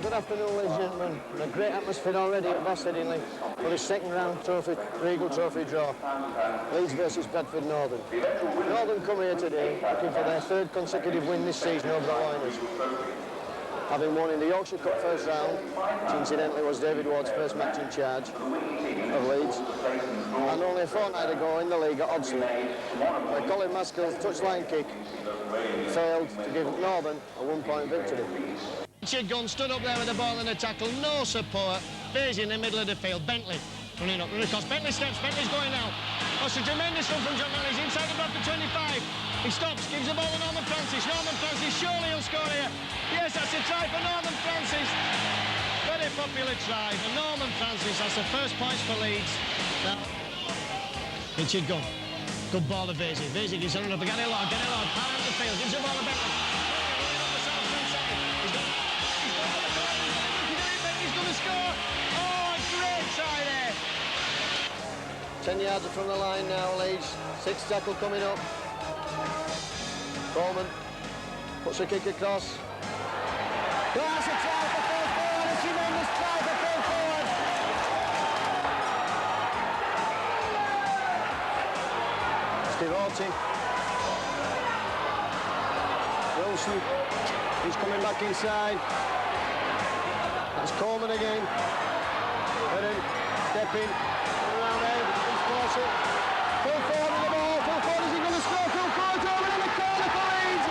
Good afternoon, ladies and gentlemen. A great atmosphere already at Headingley for the second round trophy, Regal Trophy draw. Leeds versus Bradford Northern. Northern come here today looking for their third consecutive win this season over the Liners, having won in the Yorkshire Cup first round, which incidentally was David Ward's first match in charge of Leeds, and only a fortnight ago in the league at Odson, where Colin Maskell's touchline kick failed to give Northern a 1-point victory. Richard Gunn stood up there with the ball and a tackle, no support. Bays in the middle of the field. Bentley running up, running across. Bentley steps, Bentley's going now. That's a tremendous run from John Mann. He's inside the Bradford 25. He stops, gives the ball to Norman Francis. Norman Francis, surely he'll score here. Yes, that's a try for Norman Francis. Very popular try for Norman Francis. That's the first points for Leeds. Now, Richard Gunn. Good ball to Vasey. Vasey gives it up. Get it long, power out the field. Gives the ball to Bentley. Score! Oh, great try there! 10 yards from the line now, Leeds. Sixth tackle coming up. Coleman puts a kick across. That's a try for Phil Forward! A tremendous try for Phil Forward! Steve Orty. Wilson. He's coming back inside. That's Coleman again. Heading, stepping, around there, he's forced it. Phil Ford with the ball. Phil Ford, is he going to score? Phil Ford over in the corner for Leeds.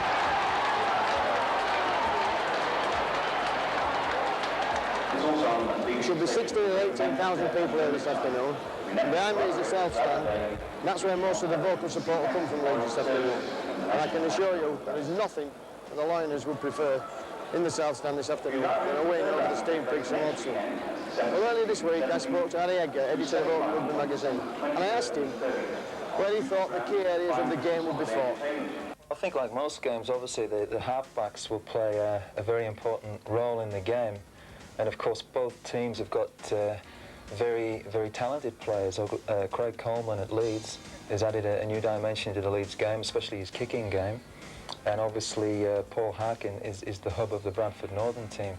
There should be 16,000 or 18,000 people here this afternoon. Behind me is the South Stand. That's where most of the vocal support will come from Leeds this afternoon. And I can assure you there is nothing that the Liners would prefer in the South Stand this afternoon in a win over the Steam Pigs from Odson. Well, earlier this week I spoke to Harry Edgar, editor of Oak Rugby magazine, and I asked him where he thought the key areas of the game would be fought. I think like most games, obviously the halfbacks will play a very important role in the game, and of course both teams have got very talented players. Craig Coleman at Leeds has added a new dimension to the Leeds game, especially his kicking game. And obviously Paul Harkin is the hub of the Bradford Northern team.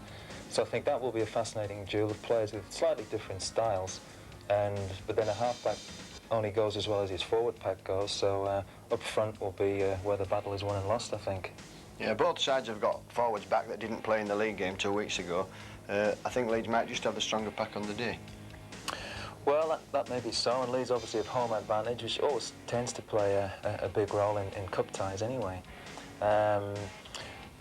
So I think that will be a fascinating duel of players with slightly different styles. But then a halfback only goes as well as his forward pack goes, so up front will be where the battle is won and lost, I think. Yeah, both sides have got forwards back that didn't play in the league game 2 weeks ago. I think Leeds might just have the stronger pack on the day. Well, that may be so, and Leeds obviously have home advantage, which always tends to play a big role in cup ties anyway.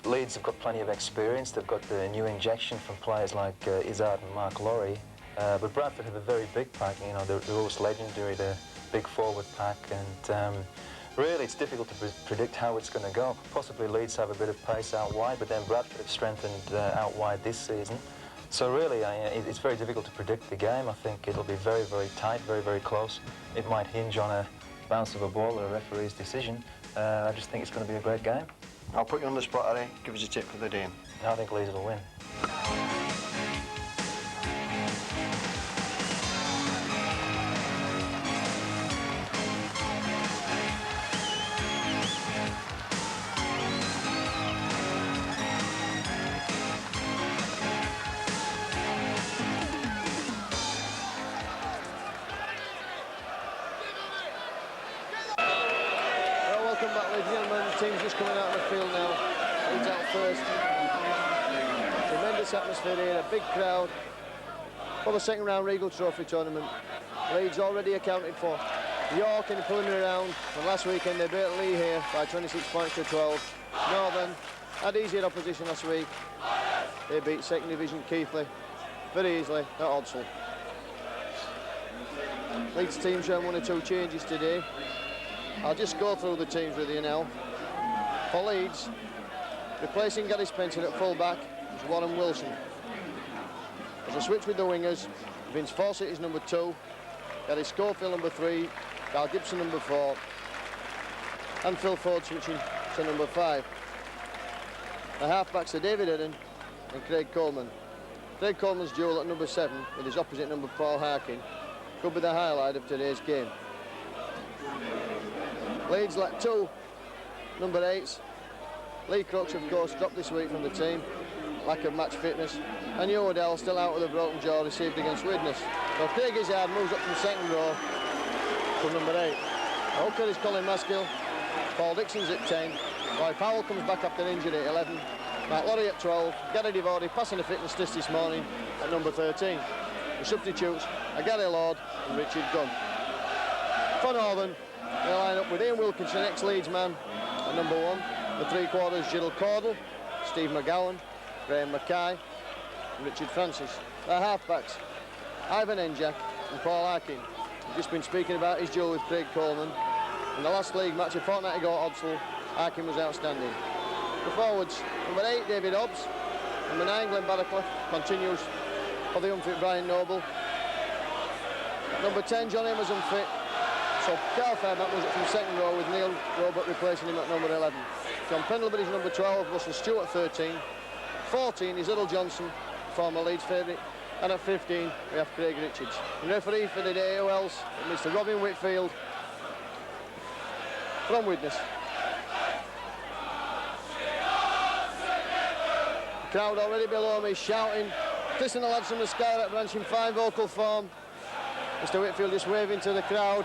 Leeds have got plenty of experience. They've got the new injection from players like Izzard and Mark Laurie. But Bradford have a very big pack. You know, they're always legendary, the big forward pack. And really, it's difficult to predict how it's going to go. Possibly Leeds have a bit of pace out wide, but then Bradford have strengthened out wide this season. So really, it's very difficult to predict the game. I think it'll be very tight, very close. It might hinge on a bounce of a ball or a referee's decision. I just think it's going to be a great game. I'll put you on the spot, Harry. Give us a tip for the day. I think Leeds will win. Welcome back, ladies and gentlemen. The team's just coming out of the field now. Leeds out first. Tremendous atmosphere here, a big crowd for the second round Regal Trophy tournament. Leeds already accounted for. York in the preliminary round from last weekend. They beat Lee here by 26 points to 12. Northern had easier opposition last week. They beat second division Keighley very easily at Odson. Leeds team showing 1 or 2 changes today. I'll just go through the teams with you now. For Leeds, replacing Gary Spencer at full-back is Warren Wilson. As a switch with the wingers, Vince Fawcett is number 2, Gary Schofield number 3, Carl Gibson number 4, and Phil Ford switching to number 5. The half-backs are David Eden and Craig Coleman. Craig Coleman's duel at number 7 with his opposite number Paul Harkin could be the highlight of today's game. Leeds let 2 number 8s. Lee Crooks, of course, dropped this week from the team. lack of match fitness. And Yodell still out with a broken jaw received against Widnes. So Craig Izzard moves up from second row to number 8. Hooker is Colin Maskill. Paul Dixon's at 10. Roy Powell comes back after injury at 11. Matt Lorry at 12. Gary Devori passing a fitness test this morning at number 13. The substitutes are Gary Lord and Richard Gunn. For Northern, they line up with Ian Wilkinson, ex-Leeds man, at number 1. The three-quarters, Gill Cordell, Steve McGowan, Graham Mackay, and Richard Francis. Their halfbacks, Ivan Enjak and Paul Arkin. We've just been speaking about his duel with Craig Coleman. In the last league match a fortnight ago at Odsal, Arkin was outstanding. The forwards, number 8, David Hobbs. Number 9, Glenn Barraclough, continues for the unfit Brian Noble. Number 10, John Amos unfit. So Carl Fairbank moves up from second row with Neil Robert replacing him at number 11. John Pendlebury's number 12, Russell Stewart 13. 14 is Little Johnson, former Leeds favourite. And at 15, we have Craig Richards. And referee for the day, who else? Mr. Robin Whitfield from Widnes. The crowd already below me shouting, kissing the lads from the Skyrat branch in fine vocal form. Mr. Whitfield just waving to the crowd.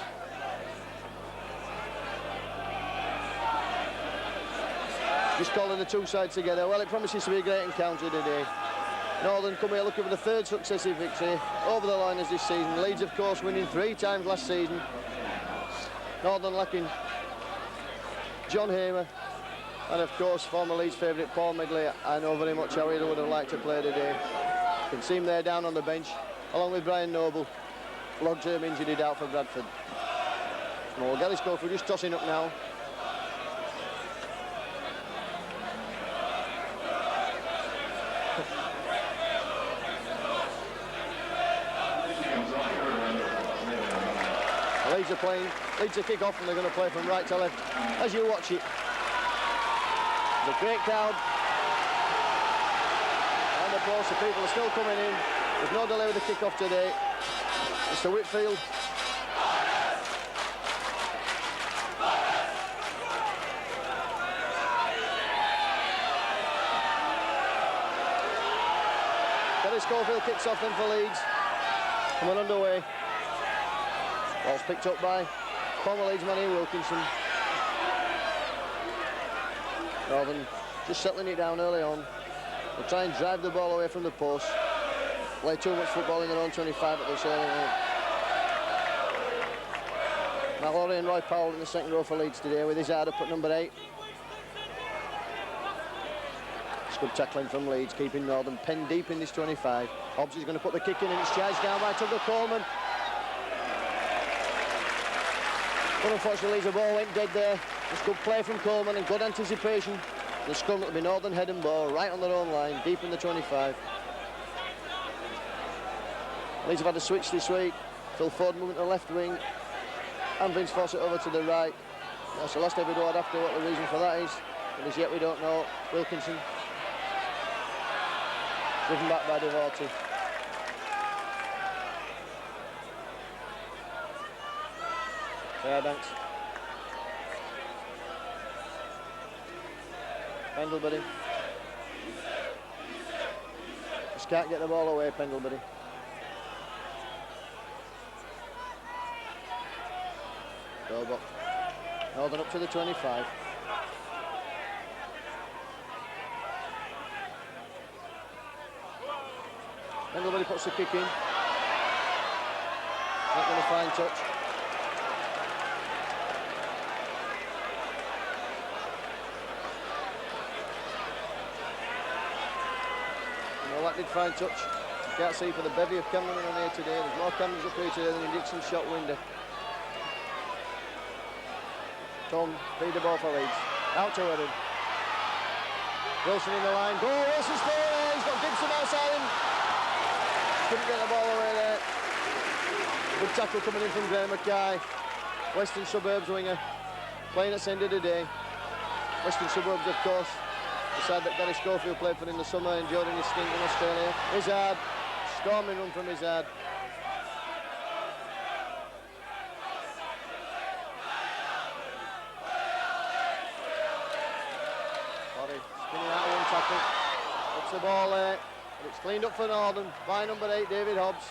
Just calling the two sides together. Well, it promises to be a great encounter today. Northern come here looking for the third successive victory over the liners this season. Leeds, of course, winning 3 times last season. Northern lacking John Hamer and, of course, former Leeds favourite Paul Medley. I know very much how he would have liked to play today. You can see him there down on the bench, along with Brian Noble. Long-term injury out for Bradford. Well, Gary Schofield just tossing up now. Leeds are kick off and they're going to play from right to left as you watch it. There's a great crowd. And of course the people are still coming in. There's no delay with the kick off today. Mr. Whitfield. Gary Schofield kicks off then for Leeds. Coming underway. Ball's picked up by former Leeds man Ian Wilkinson. Northern just settling it down early on. They'll try and drive the ball away from the post. Play too much football in their own 25 at this early on. Matt Lorry and Roy Powell in the second row for Leeds today with his hard up at number 8. It's good tackling from Leeds, keeping Northern pen deep in this 25. Hobbs is going to put the kick in and it's charged down by Tugger Coleman. But unfortunately, the ball went dead there. It's good play from Coleman and good anticipation. The scrum will be Northern head and ball right on their own line, deep in the 25. Leeds have had a switch this week. Phil Ford moving to the left wing and Vince Fawcett over to the right. That's the last episode I'd after what the reason for that is. But as yet we don't know. Wilkinson driven back by Devorty. Fairbanks. Pendlebury. Just can't get the ball away, Pendlebury. Goal Northern up to the 25. Pendlebury puts the kick in. Not going to find touch. That did find touch. You can't see for the bevy of cameramen on here today. There's more cameras up here today than in Dixon's shot window. Tom, feed the ball for Leeds. Out to Eddie. Wilson in the line. Goal, Wilson's there. He's got Gibson outside him. Couldn't get the ball away there. Good tackle coming in from Graham Mackay. Western Suburbs winger. Playing at centre today. Western Suburbs, of course. The side that Gary Schofield played for in the summer and during his stint in Australia. Izzard, storming run from Izzard. Body spinning out of one tackle. Gets the ball there, and it's cleaned up for Northern by number 8, David Hobbs.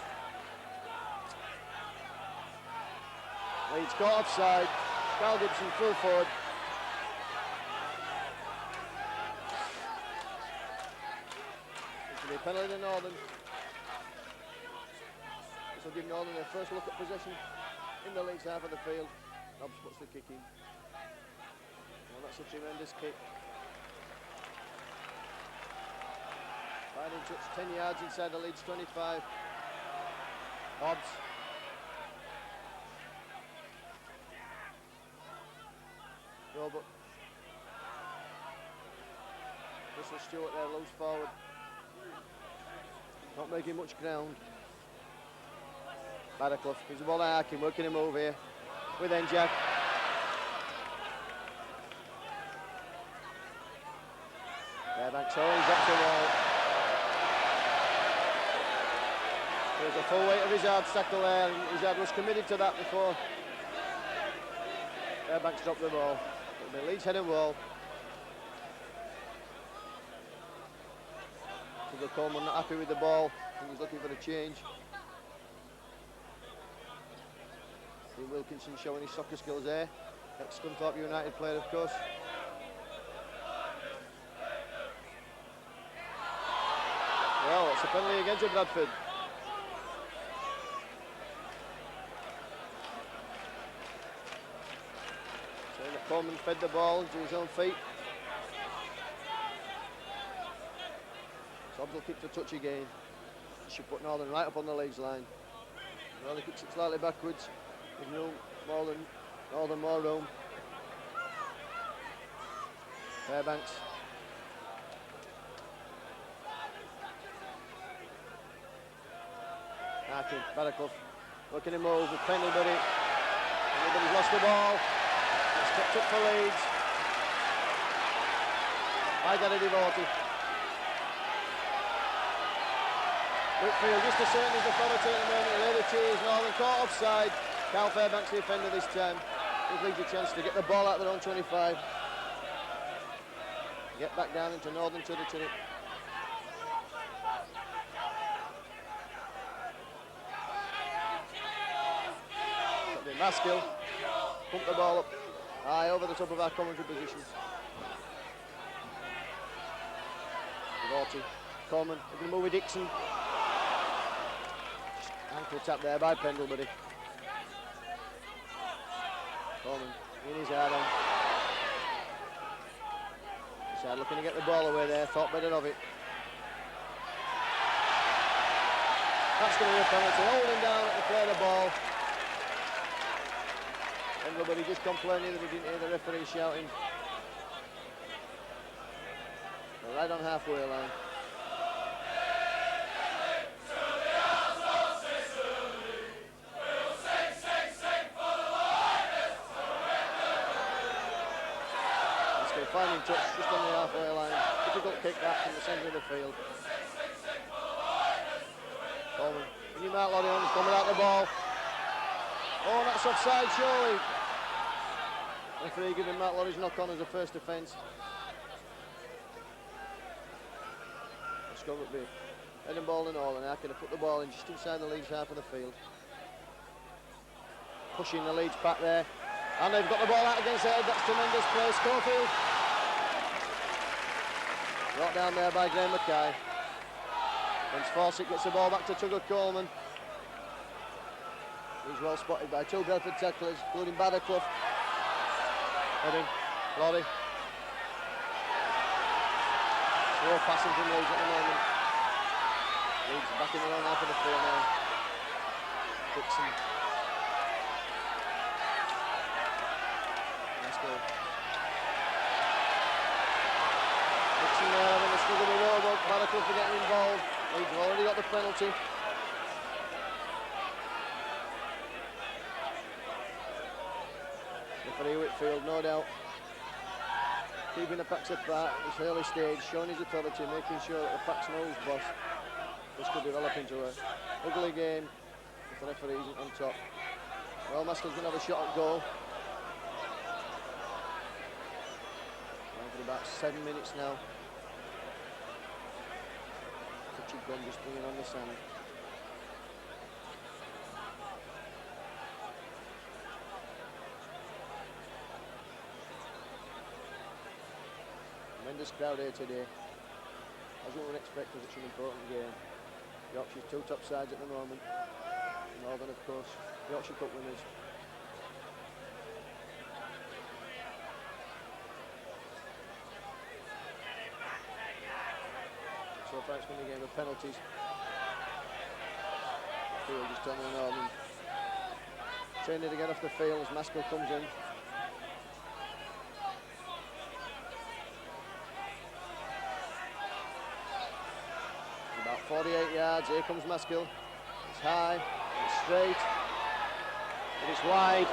Leeds caught offside. Carl Gibson full forward. This will be a penalty to Northern. This will give Northern their first look at possession in the Leeds half of the field. Hobbs puts the kick in. Well, that's a tremendous kick. Binding touch 10 yards inside the Leeds 25. Hobbs. Robert. Russell Stewart there, loose forward. Not making much ground. Badaclough gives the ball to Harkin, working a move here with Enjak. Fairbanks, oh, he's up the wall. There's a full weight of Izzard's tackle there, and Izzard was committed to that before. Fairbanks dropped the ball. It'll be Leeds heading wall. Sugar Coleman not happy with the ball. I think he's looking for a change. See Wilkinson showing his soccer skills there. Ex-Scunthorpe United player, of course. Well, it's a penalty against Bradford. Coleman fed the ball to his own feet. Hobbs will kick for touch again. He should put Northern right up on the Leeds line. Northern kicks it slightly backwards. With room, Northern more room. Fairbanks. Harkin, Badaclough, working him move with Pendlebury. Everybody's lost the ball. It's kept up for Leeds. I got a devotee. Whitfield just asserting his authority at the moment. Later cheers, Northern caught offside. Carl Fairbanks the offender this time. Gives Leeds a chance to get the ball out of their own 25. Get back down into Northern territory. Maskill, pump the ball up, high over the top of our commentary position. Devotee, Coleman, they're going to move with Dixon. Ankle tap there by Pendlebury. Coleman in his hard on. Side looking to get the ball away there, thought better of it. That's going to be a penalty, holding down at the play of the ball. Everybody just complaining that he didn't hear the referee shouting. They're right on halfway line. Still finding touch just on the halfway line. Difficult kick that from the centre of the field. Coleman, can you mark Loddy on? He's coming out the ball. Oh, that's offside, surely. Referee giving Matt Loddy's knock on as a first offence. Let's go with heading ball and all, and I can put the ball in just inside the Leeds half of the field. Pushing the Leeds back there. And they've got the ball out against the head. That's tremendous play. Schofield. Brought down there by Graham Mackay. Vince Fawcett gets the ball back to Tugger Coleman. He's well spotted by two Bradford tacklers, including Badaclough. Heading, Loddy. Slow passing from Leeds at the moment. Leeds back in their own half of the field now. Dixon. Nice goal. Dixon there, and the struggle with Roebuck. Badaclough for getting involved. Leeds have already got the penalty. Referee Whitfield, no doubt, keeping the packs apart at this early stage, showing his authority, making sure that the packs knows boss. This could develop into an ugly game if the referee isn't on top. Well, Maskell's going to have a shot at goal. For about 7 minutes now. Watching gun just bringing on the sand. Tremendous crowd here today. As you would expect, because it's an important game. Yorkshire's two top sides at the moment. Northern, of course, Yorkshire Cup winners. So far it's been a game of penalties. Field just turning on Northern. Training to get off the field as Maskell comes in. About 48 yards, here comes Maskell. It's high, it's straight, and it's wide.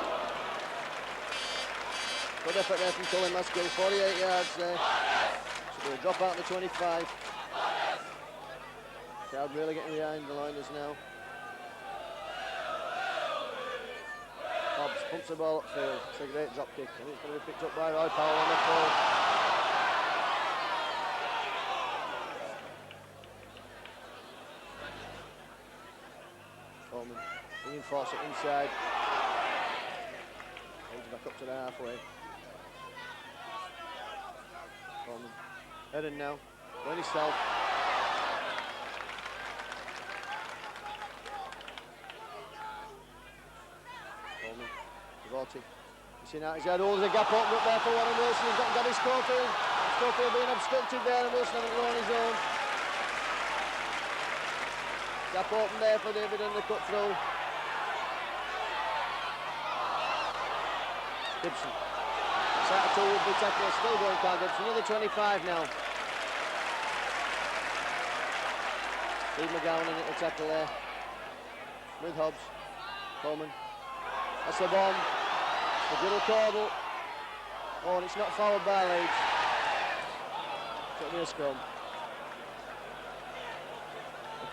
Good effort there from Colin Maskell, 48 yards there. Should be a drop out of the 25. Crowd really getting behind the liners now. Hobbs pumps the ball upfield, it's a great drop kick, and it's going to be picked up by Roy Powell on the full. Coleman bringing Fawcett inside. Holds back up to the halfway. Coleman heading now, going himself. Coleman, Devotti. You see now he's had all the gap opened up there for Warren Wilson. He's got Gary Schofield. Schofield being obstructed there, and Wilson having to go on his own. Gap open there for David and the cut through. Gibson. Sat two would be tackler, still going Carl Gibson. Another 25 now. Steve McGowan in at the tackle there. With Hobbs. Coleman. That's the bomb. The little Cordle. Oh, and it's not fouled by Leeds. Took me a scrum.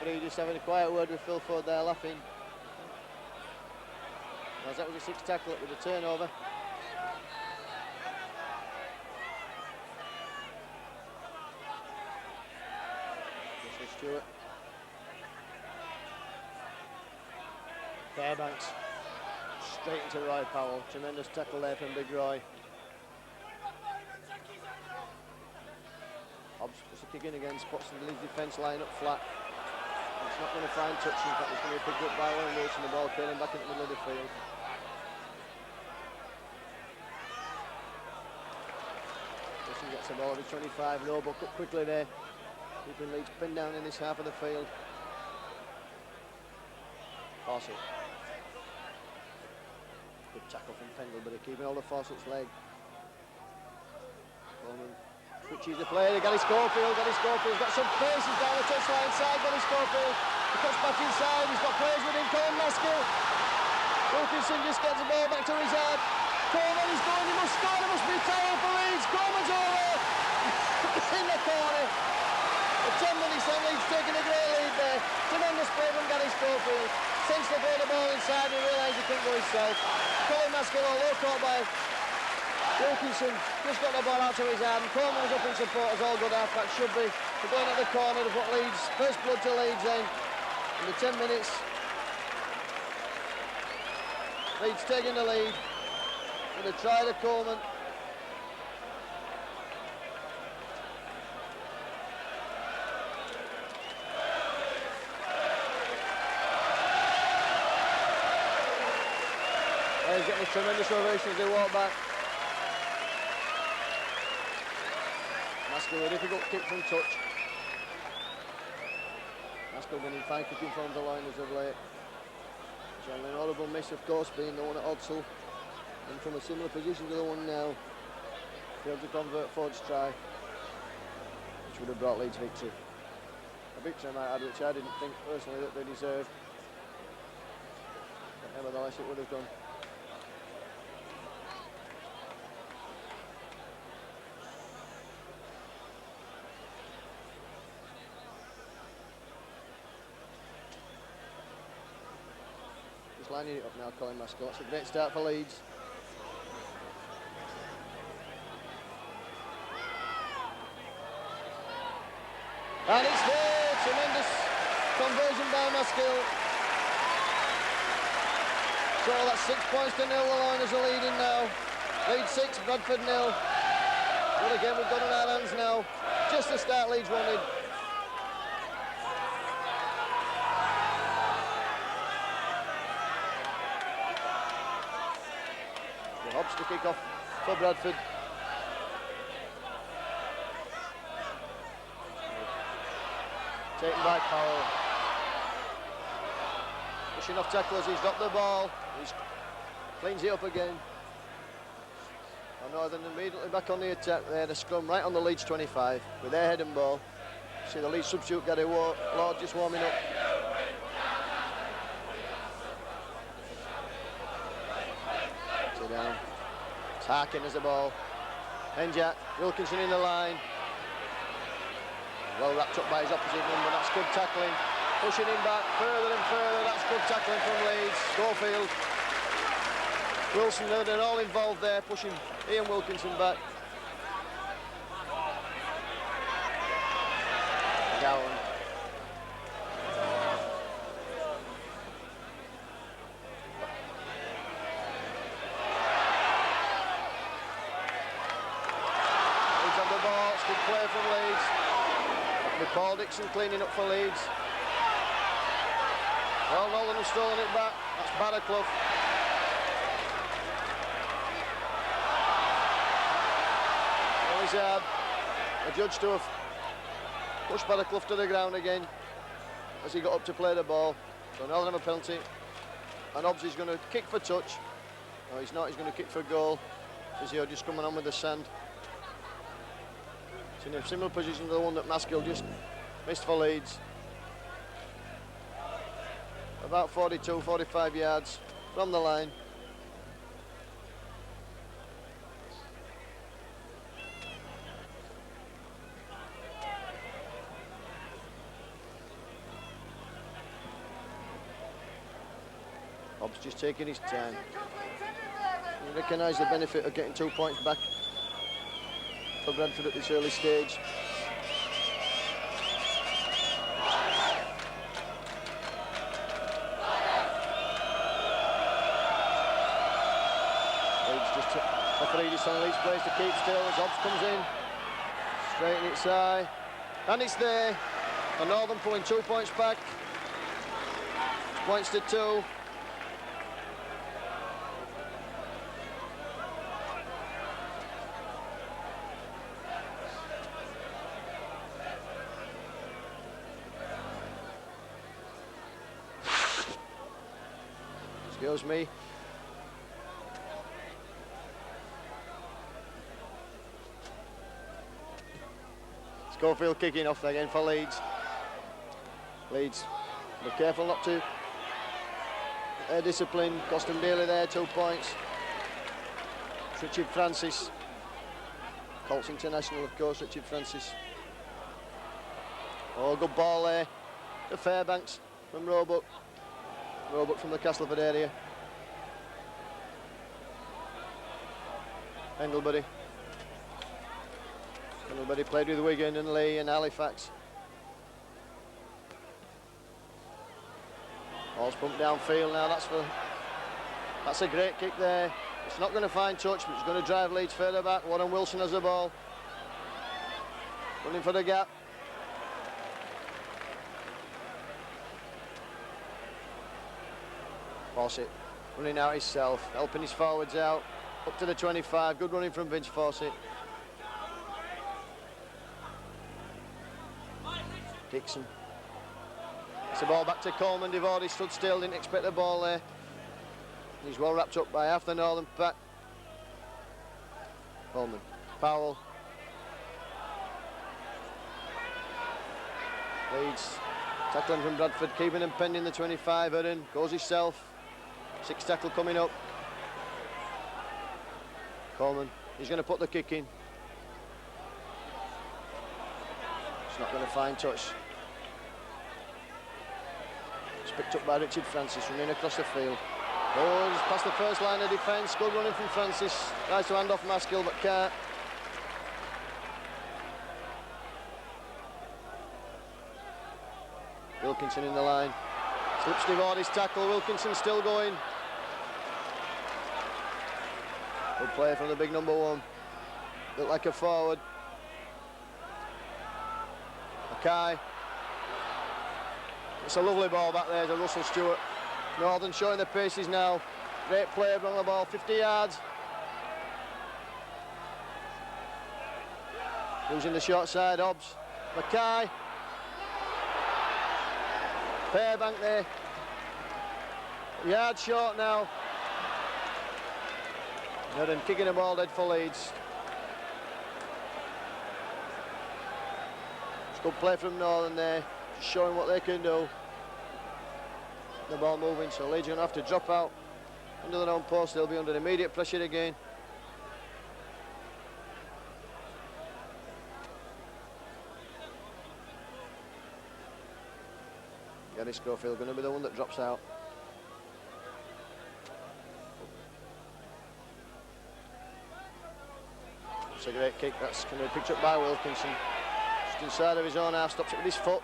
The referee just having a quiet word with Phil Ford there, laughing. As that was a 6th tackle with a turnover. Russell Stewart. Fairbanks. Straight into Roy Powell. Tremendous tackle there from Big Roy. Hobbs puts a kick in again, spots the Leeds defence line up flat. It's not going to find touch, in fact it's going to be picked up by Warren Wilson, the ball curling back in the middle of the field. Wilson gets the ball at the 25, Roebuck up quickly there. Keeping Leeds pinned down in this half of the field. Fawcett. Good tackle from Pendlebury, keeping hold of Fawcett's leg. Coleman switches the play to Gary Schofield's got some paces down the touchline side. Gary Schofield, he cuts back inside, he's got players with him. Colin Maskell. Wilkinson just gets the ball back to his head. Coleman is going, he must score, there must be a towel for Leeds. Coleman's over in the corner. For 10 minutes then, Leeds taking a great lead there. Tremendous play from Gary Schofield. Since they played the ball inside, he realised he couldn't go himself. Colin Maskell, although caught by Wilkinson, just got the ball out to his hand. Coleman was up in support, as all good half-back should be. They're going at the corner to put Leeds, first blood to Leeds in the 10 minutes. Leeds taking the lead with a try to Coleman. He's getting a tremendous ovation as they walk back. Maskell, a difficult kick from touch. Maskell been in fine kicking forms the line as of late. Generally an audible miss, of course, being the one at Odsall. And from a similar position to the one now, failed to convert Ford's try, which would have brought Leeds victory. A victory I might add, which I didn't think personally that they deserved. But nevertheless, it would have done. Lining it up now, Colin Maskell. It's a great start for Leeds. And it's there, tremendous Maskill. So that's 6 points to 0. The Liners are leading now. Leeds 6, Bradford 0. But again, we've got on our hands now. Just the start Leeds wanted. Hobbs to kick off for Bradford. Taken by Powell. Pushing off tacklers, he's dropped the ball. He cleans it up again. Northern immediately back on the attack. They had a scrum right on the Leeds 25 with their head and ball. See the Leeds substitute Gary Lord just warming up. Sit down. It's Harkin as the ball. Henjak, Wilkinson in the line. Well wrapped up by his opposite number. That's good tackling. Pushing him back further and further. That's good tackling from Leeds. Schofield. Wilson, they're all involved there, pushing Ian Wilkinson back. Down. Leeds on the ball, it's good play from Leeds. With Paul Dixon cleaning up for Leeds. Well, Nolan has stolen it back. That's Barraclough. Hard. A judge to have pushed Barraclough to the ground again as he got up to play the ball. So Northern have a penalty. And Hobbs is going to kick for touch. No, he's not. He's going to kick for goal. Physio just coming on with the sand. It's in a similar position to the one that Maskill just missed for Leeds. About 42, 45 yards from the line. Hobbs just taking his time. He recognised the benefit of getting 2 points back for Bradford at this early stage. Leeds just referee just on Leeds players to keep still as Hobbs comes in. Straight in its eye. And it's there. And Northern pulling 2 points back. Points to 2. Excuse me. Schofield kicking off again for Leeds. Leeds, be careful not to. Their discipline cost them dearly there, 2 points. Richard Francis. Colts international, of course, Richard Francis. Oh, good ball there to Fairbanks from Roebuck. Roebuck from the Castleford area. Engelbury. Engelbury played with Wigan and Lee and Halifax. Ball's pumped downfield now. That's a great kick there. It's not going to find touch, but it's going to drive Leeds further back. Warren Wilson has the ball. Running for the gap. Fawcett running out himself, helping his forwards out. Up to the 25. Good running from Vince Fawcett. Dixon. It's the ball back to Coleman. They've already stood still, didn't expect the ball there. He's well wrapped up by half the Northern pack. Coleman. Powell. Leeds. Tackling from Bradford, keeping him pending the 25. Aaron goes himself. 6 tackle coming up. Coleman. He's going to put the kick in. It's not going to find touch. It's picked up by Richard Francis, running across the field. Oh, he's past the first line of defence. Good running from Francis. Tries to hand off Maskill, but can't. Wilkinson in the line. Clips Vardy's tackle, Wilkinson still going. Good play from the big number 1. Looked like a forward. Mackay. It's a lovely ball back there to Russell Stewart. Northern showing the paces now. Great play along the ball, 50 yards. Using the short side, Hobbs. Mackay. Fairbank there. Yard short now. Northern kicking the ball dead for Leeds. It's good play from Northern there, just showing what they can do. The ball moving, so Leeds are going to have to drop out under their own post. They'll be under immediate pressure again. Gary Schofield going to be the one that drops out. It's a great kick, that's going to be picked up by Wilkinson. Just inside of his own half, stops it with his foot.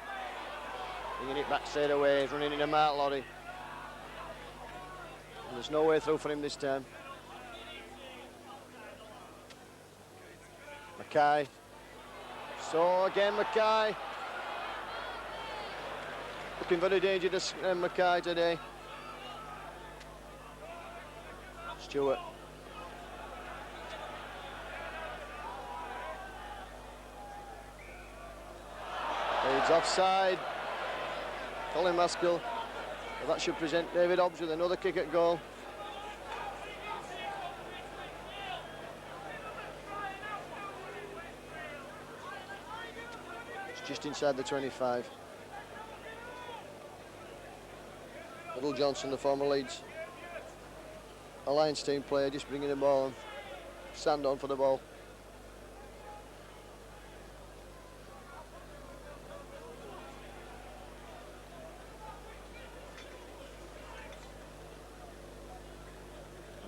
Bringing it back straight away, he's running into Mark Lorry. And there's no way through for him this time. Mackay. So again Mackay. Looking very dangerous, Mackay today. Stewart. Leeds offside. Colin Maskell. Well, that should present David Hobbs with another kick at goal. It's just inside the 25. Little Johnson, the former Leeds Alliance team player, just bringing the ball and stand on for the ball.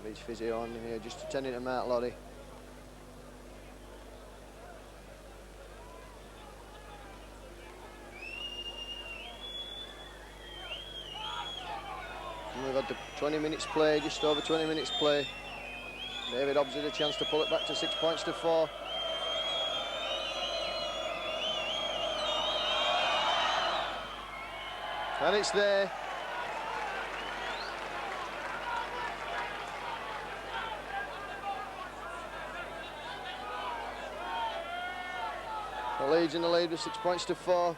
Leeds physio on in here, just attending to Mark Lorry. And we've had the 20 minutes play, just over 20 minutes play. David Hobbs had a chance to pull it back to 6 points to 4. And it's there. The Leeds in the lead with 6 points to 4.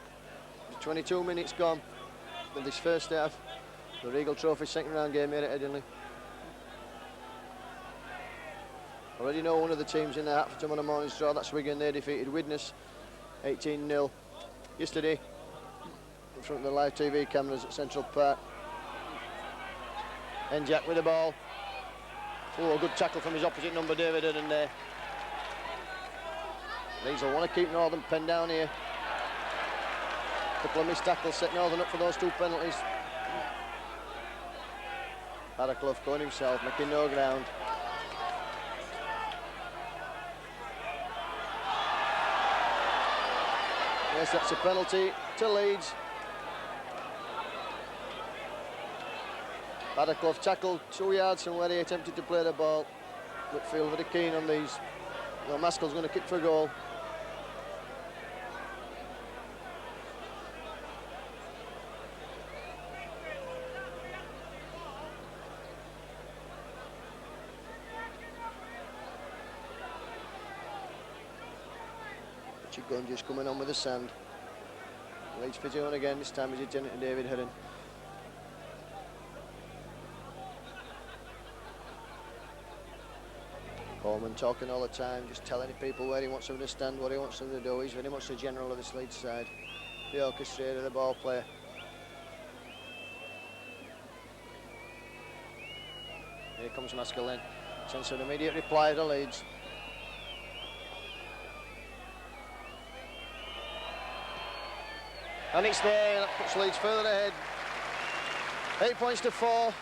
There's 22 minutes gone with this first half. The Regal Trophy second round game here at Headingley. Already know one of the teams in the hat for tomorrow morning's draw. That's Wigan. They defeated Widnes 18-0 yesterday in front of the live TV cameras at Central Park. Enjak with the ball. Oh, a good tackle from his opposite number, David Hudden there. Leeds will want to keep Northern penned down here. A couple of missed tackles set Northern up for those 2 penalties. Hadaclough going himself, making no ground. Yes, that's a penalty to Leeds. Hadaclough tackled 2 yards from where he attempted to play the ball. Whitfield very keen on these. Well, Maskell's going to kick for a goal. Gun just coming on with the sand. Leeds physio on again, this time he's attending to David Hudden. Coleman talking all the time, just telling people where he wants them to stand, what he wants them to do. He's very much the general of this Leeds side. The orchestrator, the ball player. Here comes Maskell in. Sends an immediate reply to Leeds. And it's there, that puts Leeds further ahead. 8 points to 4.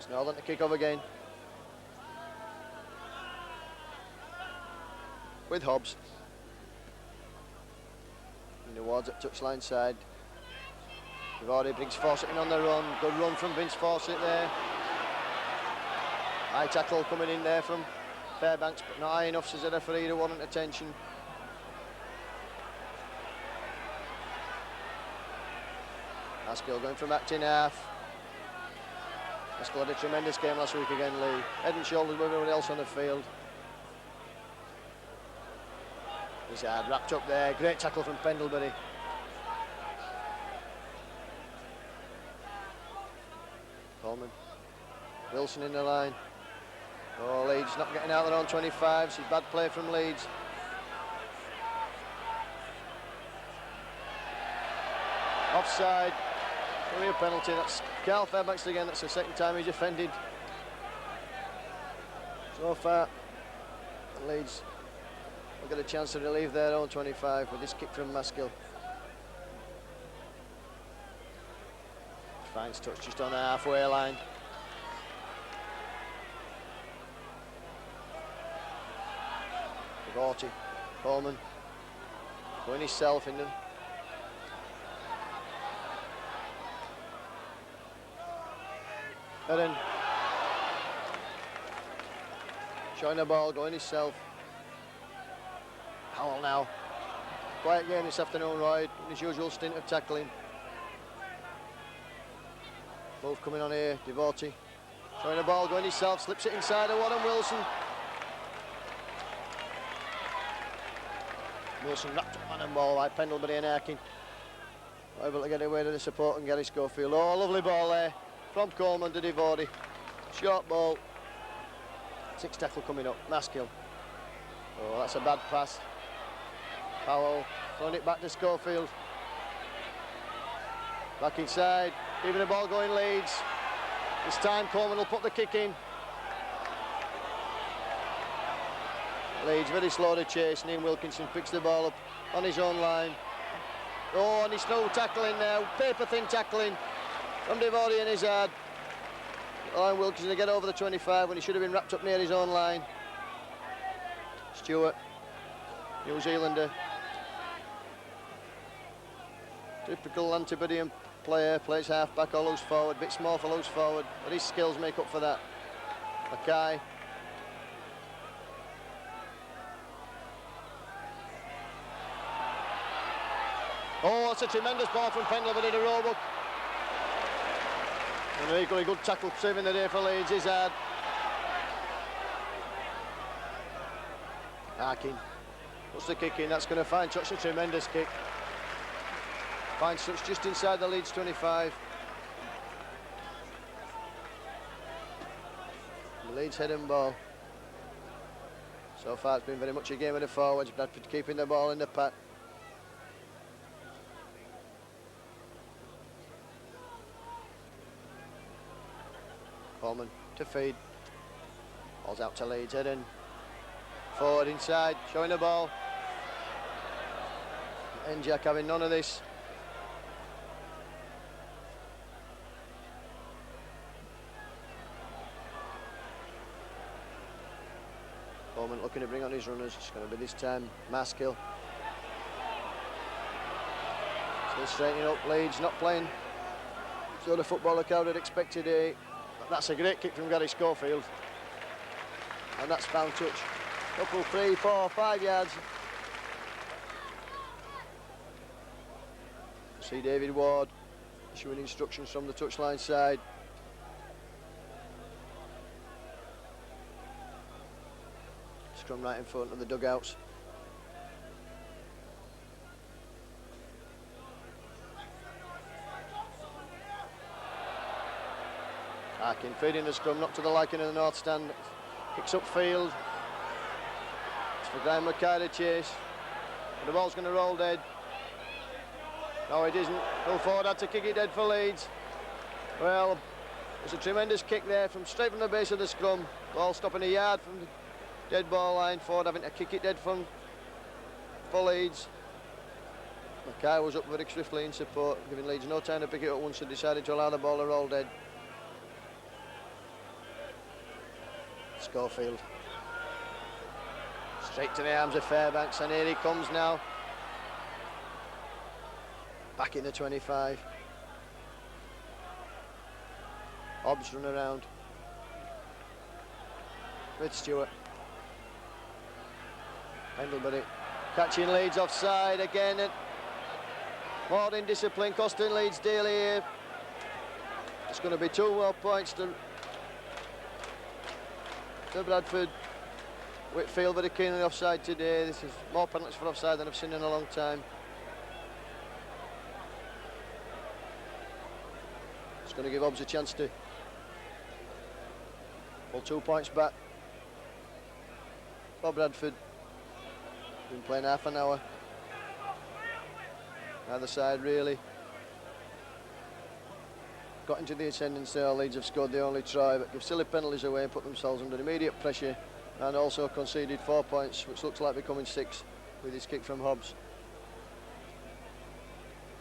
It's Northern to kick off again. With Hobbs. In towards at touchline side. Vivardi brings Fawcett in on the run. Good run from Vince Fawcett there. High tackle coming in there from Fairbanks, but not high enough, says the referee, to warrant attention. Maskell going from acting half. Maskell had a tremendous game last week again, Lee. Head and shoulders with everyone else on the field. He's hard wrapped up there. Great tackle from Pendlebury. Coleman. Wilson in the line. Oh, Leeds not getting out their own 25. It's a bad play from Leeds. Offside. A real penalty. That's Carl Fairbanks again. That's the second time he's offended. So far, Leeds will get a chance to relieve their own 25 with this kick from Maskell. Finds touch just on the halfway line. Vivardi, Coleman, going himself in them. And then showing the ball, going himself. Howell now. Quiet game this afternoon, Roy, in his usual stint of tackling. Both coming on here, Vivardi. Showing the ball, going himself, slips it inside of Warren Wilson. Wilson wrapped up on the ball by Pendlebury and Arkin. Able to get away to the support and Gary Schofield. Oh, lovely ball there from Coleman to Vivardi. Short ball. Six tackle coming up. Maskell. Oh, that's a bad pass. Powell throwing it back to Schofield. Back inside. Keeping the ball going, Leeds. This time Coleman will put the kick in. Leeds very slow to chase. Liam Wilkinson picks the ball up on his own line. Oh, and he's no tackling now. Paper thin tackling from Vivardi and Izzard. Liam Wilkinson to get over the 25 when he should have been wrapped up near his own line. Stewart, New Zealander. Typical Antipodean player, plays half back or loose forward, bit small for loose forward, but his skills make up for that. Mackay. Oh, it's a tremendous ball from Pendlebury to Roebuck. And an equally good tackle saving the day for Leeds, Izzard. Arkin. What's the kick in? That's going to find touch, a tremendous kick. Finds touch just inside the Leeds 25. The Leeds heading ball. So far it's been very much a game of the forwards. Bradford keeping the ball in the pack. Coleman to feed. Ball's out to Leeds, heading forward inside, showing the ball. Njak having none of this. Coleman looking to bring on his runners. It's going to be this time Maskell. Still straightening up. Leeds not playing so the footballer crowd had expected. That's a great kick from Gary Schofield. And that's found touch. Couple, 3, 4, 5 yards. See David Ward issuing instructions from the touchline side. Scrum right in front of the dugouts. Arkin feeding the scrum, not to the liking of the North Stand. Kicks up field. It's for Graham Mackay to chase. But the ball's going to roll dead. No, it isn't. Will Ford had to kick it dead for Leeds. Well, there's a tremendous kick there from straight from the base of the scrum. Ball stopping a yard from the dead ball line. Ford having to kick it dead for Leeds. Mackay was up very swiftly in support, giving Leeds no time to pick it up once they decided to allow the ball to roll dead. Schofield. Straight to the arms of Fairbanks, and here he comes now. Back in the 25. Hobbs run around. With Stewart. Pendlebury catching Leeds offside again. And more indiscipline costing Leeds dearly here. It's going to be 2 more points to Bradford. Whitfield very keenly offside today. This is more penalties for offside than I've seen in a long time. It's going to give Hobbs a chance to pull 2 points back for Bradford. Been playing half an hour. Either side really got into the ascendance there. Leeds have scored the only try, but give silly penalties away and put themselves under immediate pressure, and also conceded 4 points, which looks like becoming 6 with his kick from Hobbs.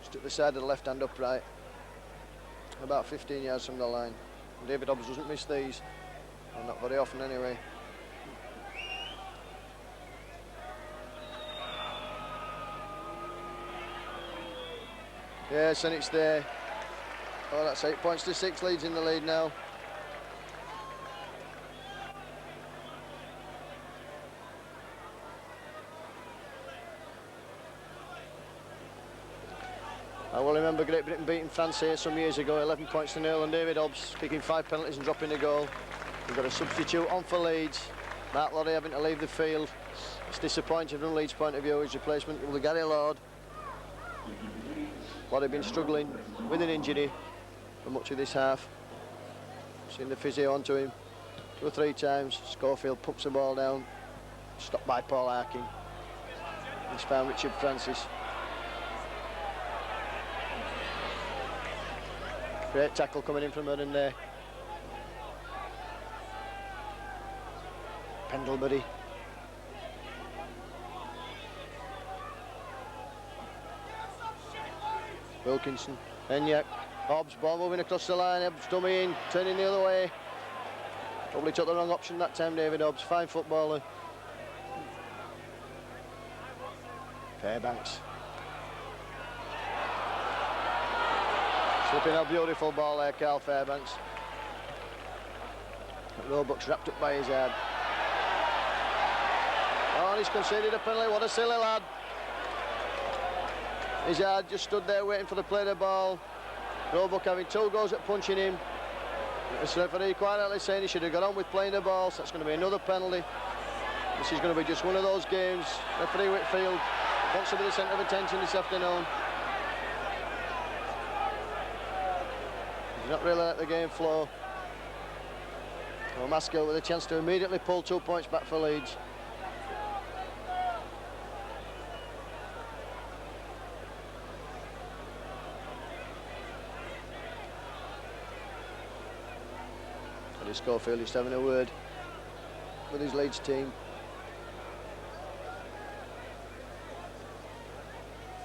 Just at the side of the left hand upright, about 15 yards from the line. And David Hobbs doesn't miss these, well, not very often anyway. Yes, and it's there. Oh, that's 8 points to 6. Leeds in the lead now. I will remember Great Britain beating France here some years ago, 11 points to 0, and David Hobbs kicking 5 penalties and dropping a goal. We've got a substitute on for Leeds. Mark Loddy having to leave the field. It's disappointing from Leeds' point of view. His replacement will be Gary Lord. Loddy been struggling with an injury for much of this half. Seen the physio onto him 2 or 3 times. Schofield pumps the ball down, stopped by Paul Harkin. He's found Richard Francis. Great tackle coming in from Aaron there. Pendlebury. Wilkinson, Enyaq, Hobbs, ball moving across the line, Hobbs dummy in, turning the other way. Probably took the wrong option that time, David Hobbs, fine footballer. Fairbanks. Slipping a beautiful ball there, Carl Fairbanks. Roebuck's wrapped up by his head. Oh, and he's conceded a penalty, what a silly lad. His head just stood there waiting for the play of the ball. Roebuck having 2 goes at punching him. The referee quite rightly saying he should have got on with playing the ball, so that's going to be another penalty. This is going to be just one of those games. Referee Whitfield wants to be the centre of attention this afternoon. He's not really let the game flow. Well, Maskell with a chance to immediately pull 2 points back for Leeds. Schofield just having a word with his Leeds team.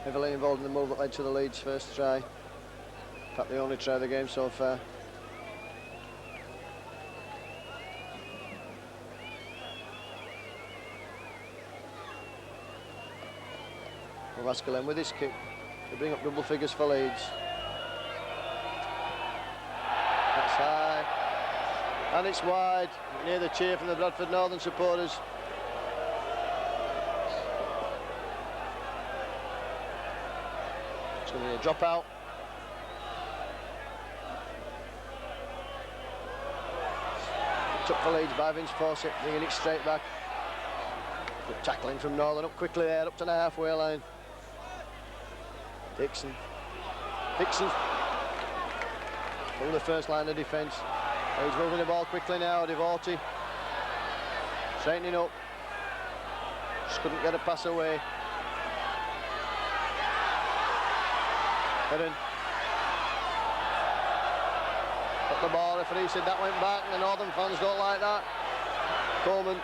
Heavily involved in the move that led to the Leeds first try. In fact, the only try of the game so far. Well, Maskell with his kick to bring up double figures for Leeds. That's high. And it's wide, near the cheer from the Bradford Northern supporters. It's going to be a drop out. Took for Leeds by Vince Fawcett, bringing it straight back. Good tackling from Northern, up quickly there, up to the halfway line. Dixon from the first line of defence. He's moving the ball quickly now, Devorty. Straightening up. Just couldn't get a pass away. Headingley. Got the ball, referee said that went back, and the Northern fans don't like that. Coleman.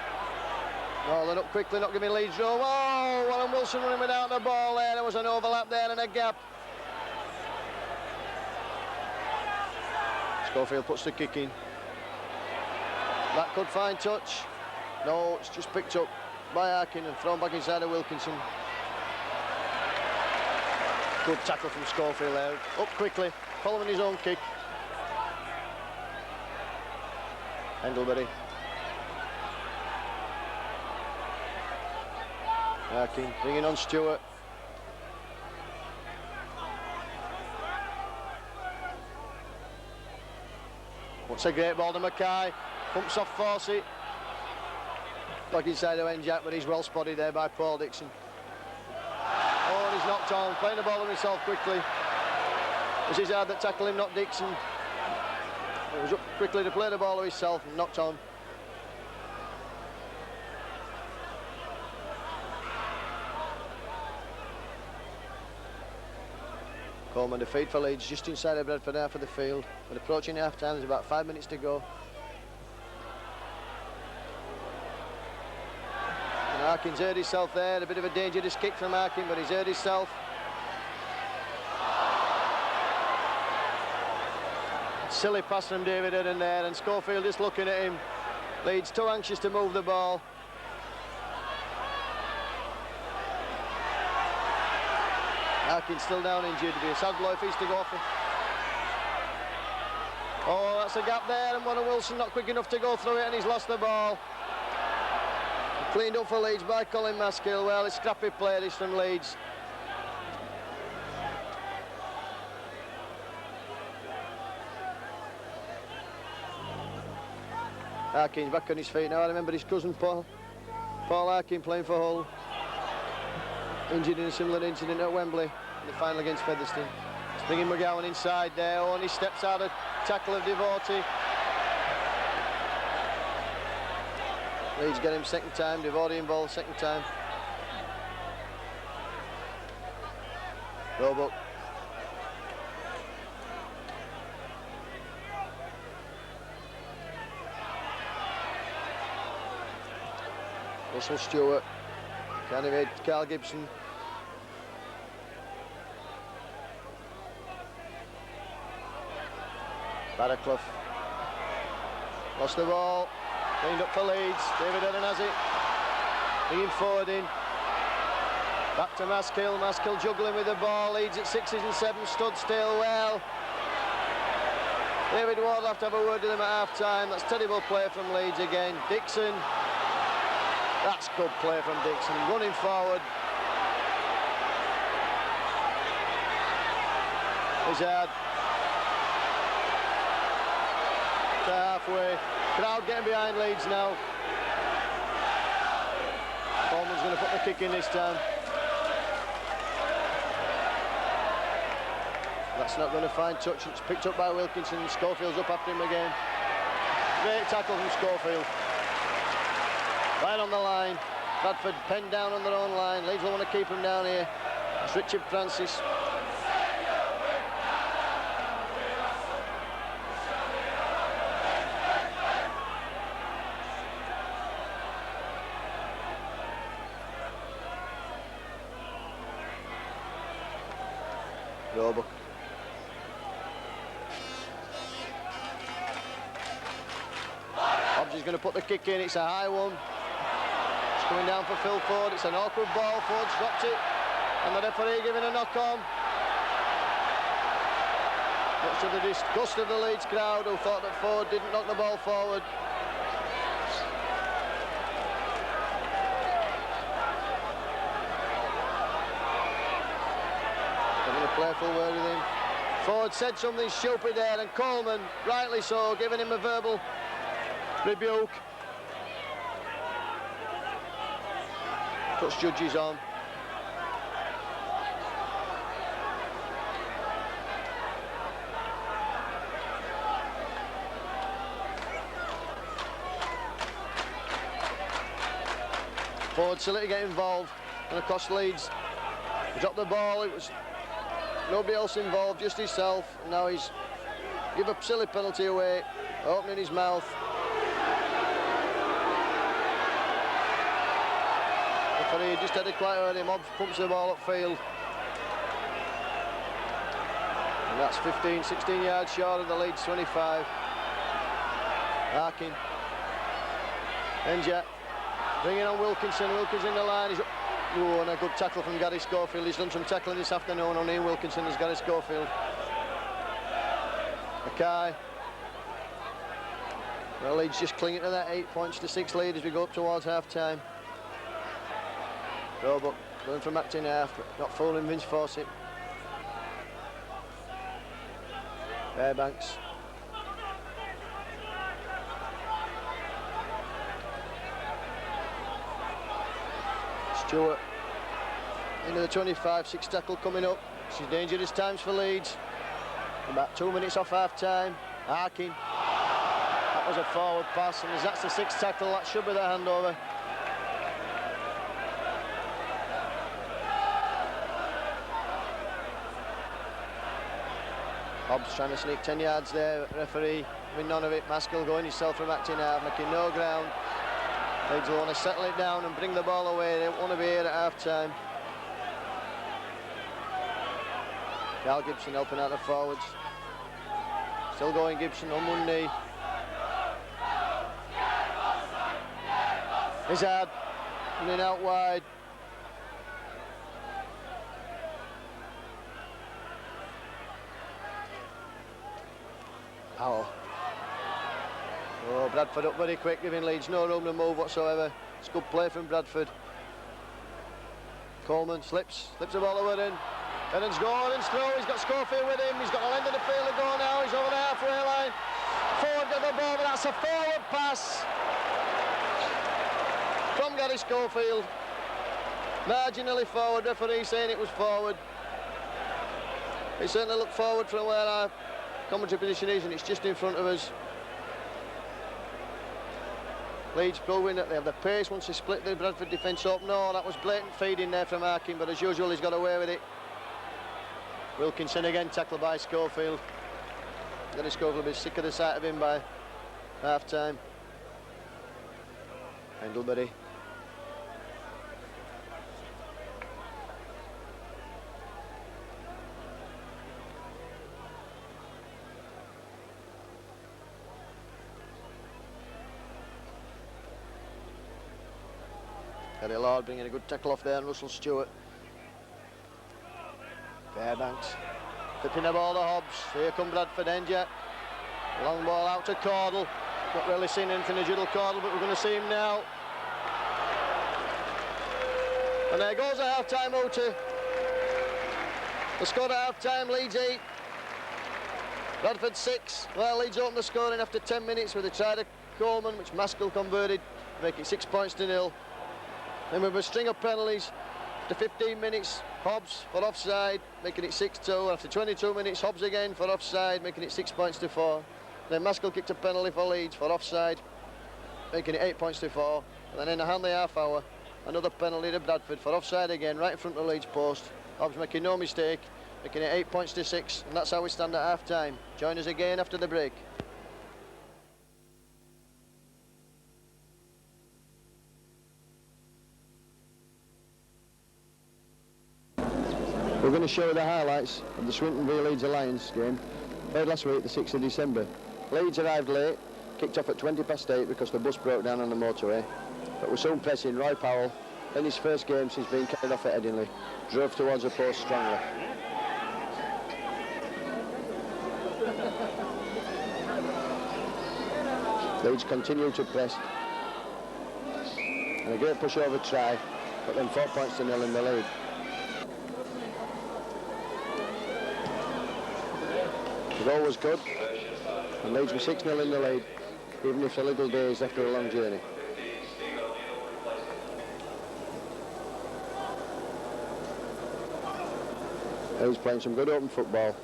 Northern up quickly, not giving Leeds room. Oh, Warren Wilson running without the ball there. There was an overlap there and a gap. Schofield puts the kick in. That could find touch. No, it's just picked up by Arkin and thrown back inside of Wilkinson. Good tackle from Schofield there. Up quickly, following his own kick. Hendlebury. Arkin bringing on Stewart. What's a great ball to Mackay. Pumps off Fawcett. Back inside of Jack, but he's well spotted there by Paul Dixon. Oh, and he's knocked on. Playing the ball on himself quickly. This is hard that tackle him, not Dixon. He was up quickly to play the ball on himself and knocked on. Coleman defeat for Leeds just inside of Bradford half of the field. But approaching half time, there's about 5 minutes to go. And Harkin's hurt himself there. A bit of a dangerous kick from Harkin, but he's hurt himself. Silly pass from David Eden there, and Schofield just looking at him. Leeds too anxious to move the ball. Harkin's still down injured. It'd be a sad blow if he's to go off. Oh, that's a gap there, and Warren Wilson not quick enough to go through it, and he's lost the ball. Cleaned up for Leeds by Colin Maskill. Well, it's scrappy play this from Leeds. Harkin's back on his feet now. I remember his cousin Paul Harkin playing for Hull. Injured in a similar incident at Wembley in the final against Featherstone. It's bringing McGowan inside there. Oh, and he steps out of tackle of Devotee. Leeds get him second time. Devotee involved second time. Roebuck. Russell Stewart. Candidate Carl Gibson. Barraclough. Lost the ball. Cleaned up for Leeds. David Eden has it. Bringing forward in. Back to Maskill. Maskill juggling with the ball. Leeds at 6s and 7s. Stood still well. David Ward will have to have a word with him at half time. That's terrible play from Leeds again. Dixon. That's good play from Dixon, running forward. Hazard. To halfway. Crowd getting behind Leeds now. Coleman's going to put the kick in this time. That's not going to find touch. It's picked up by Wilkinson. Schofield's up after him again. Great tackle from Schofield. Right on the line. Bradford penned down on their own line. Leeds will want to keep him down here. It's Richard Francis. Roebuck. Hobbs is going to put the kick in. It's a high one. Coming down for Phil Ford. It's an awkward ball. Ford's dropped it, and the referee giving a knock on. Much to the disgust of the Leeds crowd, who thought that Ford didn't knock the ball forward. Having a playful word with him. Ford said something stupid there, and Coleman, rightly so, giving him a verbal rebuke. Puts judges on. Ford still to get involved, and of course Leeds dropped the ball. It was nobody else involved, just himself. And now he's give a silly penalty away, opening his mouth. He just had it quite early. Hobbs pumps the ball upfield. And that's 15, 16 yards short of the Leeds 25. Harkin. Enja bringing on Wilkinson. Wilkinson in the line. Oh, and a good tackle from Gary Schofield. He's done some tackling this afternoon on Ian Wilkinson as Gary Schofield. Mackay. Well, Leeds just clinging to that 8 points to 6 lead as we go up towards half-time. Roebuck going from acting half, but not fooling Vince Fawcett. Fairbanks. Stewart into the 25, 6 tackle coming up. This is dangerous times for Leeds. About 2 minutes off half-time. Harkin. That was a forward pass, and as that's the 6th tackle, that should be the handover. Hobbs trying to sneak 10 yards there. Referee having none of it. Maskell going himself from acting half, making no ground. Leeds will want to settle it down and bring the ball away. They don't want to be here at half-time. Cal Gibson helping out the forwards. Still going Gibson on one knee. Izzard running out wide. Powell. Oh, Bradford up very quick, giving Leeds no room to move whatsoever. It's good play from Bradford. Coleman slips the ball over in. Fennon's Gordon's through, he's got Schofield with him, he's got the length of the field to go now, he's over the halfway line. Forward got the ball, but that's a forward pass from Gary Schofield. Marginally forward, referee saying it was forward. It certainly looked forward from where our commentary position is, and it's just in front of us. Leeds proving that they have the pace once they split the Bradford defence up. No, that was blatant feeding there from Harkin, but as usual he's got away with it. Wilkinson again tackled by Schofield. Gary Schofield will be sick of the sight of him by half-time. Pendlebury. Gary Lord bringing a good tackle off there, and Russell Stewart. Fairbanks flipping the ball to Hobbs. Here come Bradford. Enja. Long ball out to Cordle. Not really seen anything of Jiddle Cordle, but we're going to see him now. And there goes a half-time outer. The score at half-time, Leeds 8. Bradford 6. Well, Leeds opened the scoring after 10 minutes with a try to Coleman, which Maskell converted, make it 6 points to 0. Then with a string of penalties, after 15 minutes, Hobbs for offside, making it 6-2. After 22 minutes, Hobbs again for offside, making it 6 points to 4. Then Maskell kicked a penalty for Leeds for offside, making it 8 points to 4. And then in the Hanley half hour, another penalty to Bradford for offside again, right in front of the Leeds post. Hobbs making no mistake, making it 8 points to 6. And that's how we stand at half-time. Join us again after the break. We're going to show the highlights of the Swinton v Leeds Alliance game, played last week, the 6th of December. Leeds arrived late, kicked off at 8:20 because the bus broke down on the motorway, but we're soon pressing. Roy Powell, in his first game since being carried off at Headingley, drove towards the post strongly. Leeds continued to press, and a great pushover try, but then 4 points to 0 in the lead. The goal was good, and Leeds were 6-0 in the lead, even if a little dazed after a long journey. Leeds playing some good open football.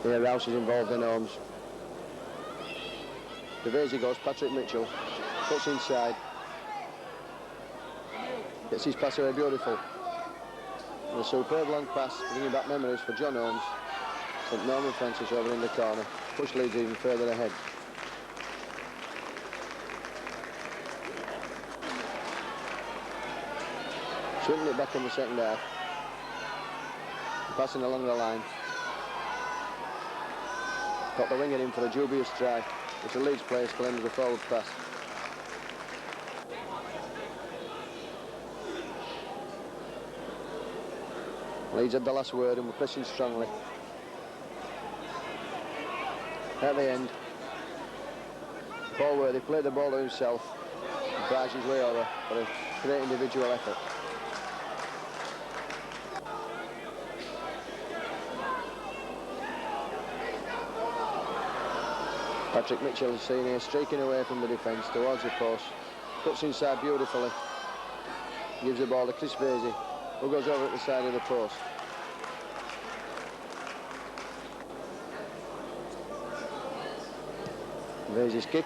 Here Rouse is involved in Holmes. Devesi goes, Patrick Mitchell, puts inside. Gets his pass away beautiful. And a superb long pass, bringing back memories for John Holmes. Sent Norman Francis over in the corner, pushed Leeds even further ahead. Swinging it back in the second half. Passing along the line. Got the winger in for a dubious try, which the Leeds players claimed as a forward pass. Leeds had the last word and we're pressing strongly. At the end, Paul Worthy played the ball to himself and prized his way over for a great individual effort. Patrick Mitchell is seen here streaking away from the defence towards the post. Cuts inside beautifully. Gives the ball to Chris Vasey, who goes over at the side of the post. Vasey's kick.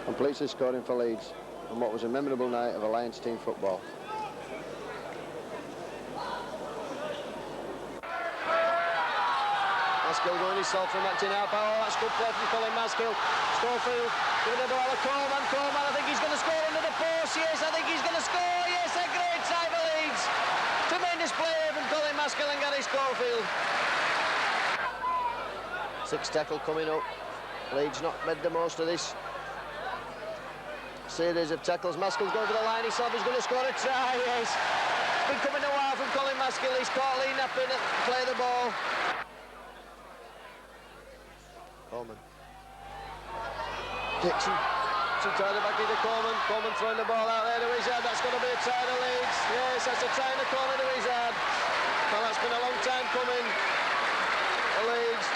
Completes the scoring for Leeds on what was a memorable night of Alliance team football. Maskill going himself from acting out power. That's good play from Colin Maskill. Schofield giving the ball to Coleman. Coleman, I think he's going to score under the post. Yes, I think he's going to score. Yes, a great try for Leeds. Tremendous play from Colin Maskill and Gary Schofield. Sixth tackle coming up. Leeds not made the most of this series of tackles. Maskill's going for the line. Himself is going to score a try. Yes, it's been coming a while from Colin Maskill. He's caught Lee napping to play the ball. Coleman. Dixon. Some try the back into Coleman. Coleman throwing the ball out there to Izzard. That's going to be a try to Leeds. Yes, that's a try in the corner to Izzard. Well, that's been a long time coming to Leeds.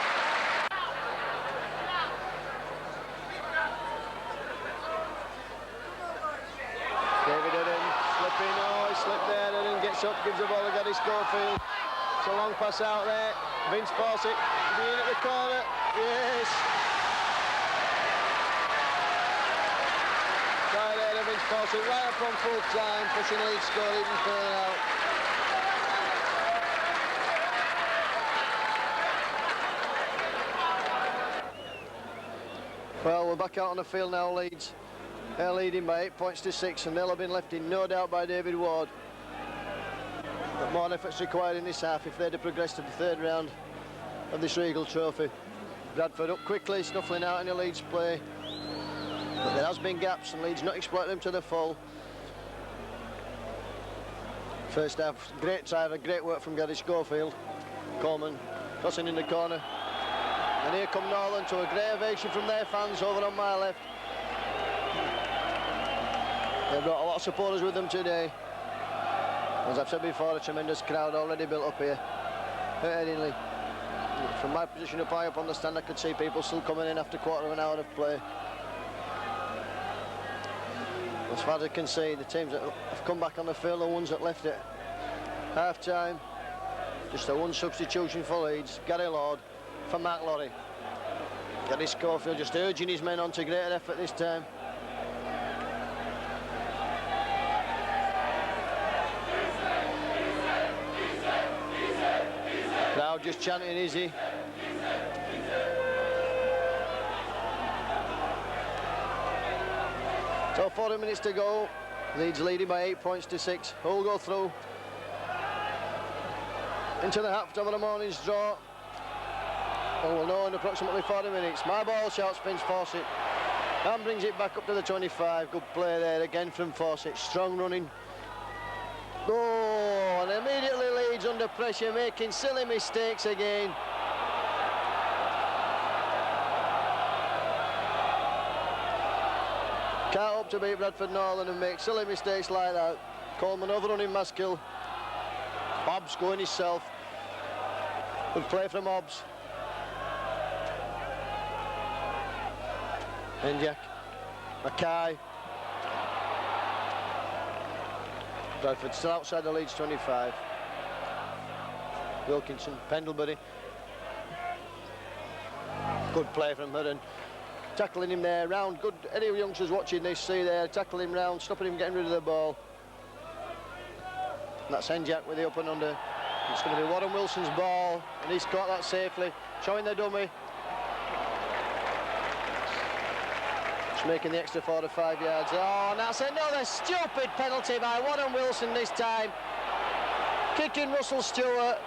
David Eden slipping. Oh, he slipped there. Eden gets up, gives the ball to Gary Schofield. It's a long pass out there. Vince Fawcett being at the corner. Yes. Right there to Vince Fawcett, right up on full time, pushing Leeds score even further out. Well, we're back out on the field now, Leeds. They're leading by 8 points to 6, and they'll have been left in no doubt by David Ward. But more efforts required in this half if they'd have progressed to the third round of this Regal Trophy. Bradford up quickly, snuffling out any Leeds play. But there has been gaps and Leeds not exploiting them to the full. First half, great try, great work from Gary Schofield. Coleman crossing in the corner. And here come Northern to a great ovation from their fans over on my left. They've brought a lot of supporters with them today. As I've said before, a tremendous crowd already built up here at Headingley. From my position up high up on the stand, I could see people still coming in after a quarter of an hour of play. As far as I can see, the teams that have come back on the field are the ones that left it. Half-time, just a one substitution for Leeds. Gary Lord for Mark Lorry. Gary Schofield just urging his men on to greater effort this time. Crowd just chanting Izzy. So 40 minutes to go. Leeds leading by 8 points to 6. Who'll go through into the half of the morning's draw? Well, we'll know in approximately 40 minutes. My ball, shouts Vince Fawcett, and brings it back up to the 25. Good play there again from Fawcett. Strong running. Oh, and immediately Leeds under pressure, making silly mistakes again. Can't hope to beat Bradford Northern and make silly mistakes like that. Coleman overrunning Maskill. Hobbs going himself. Good play from Hobbs. Enjak. Mackay. Bradford still outside the Leeds 25. Wilkinson, Pendlebury. Good play from Hudden. Tackling him there, round. Good. Any youngsters watching this see there, tackling him round, stopping him getting rid of the ball. And that's Enjak with the up and under. It's going to be Warren Wilson's ball, and he's caught that safely, showing the dummy. Just making the extra 4 to 5 yards. Oh, and that's another stupid penalty by Warren Wilson this time. Kicking Russell Stewart.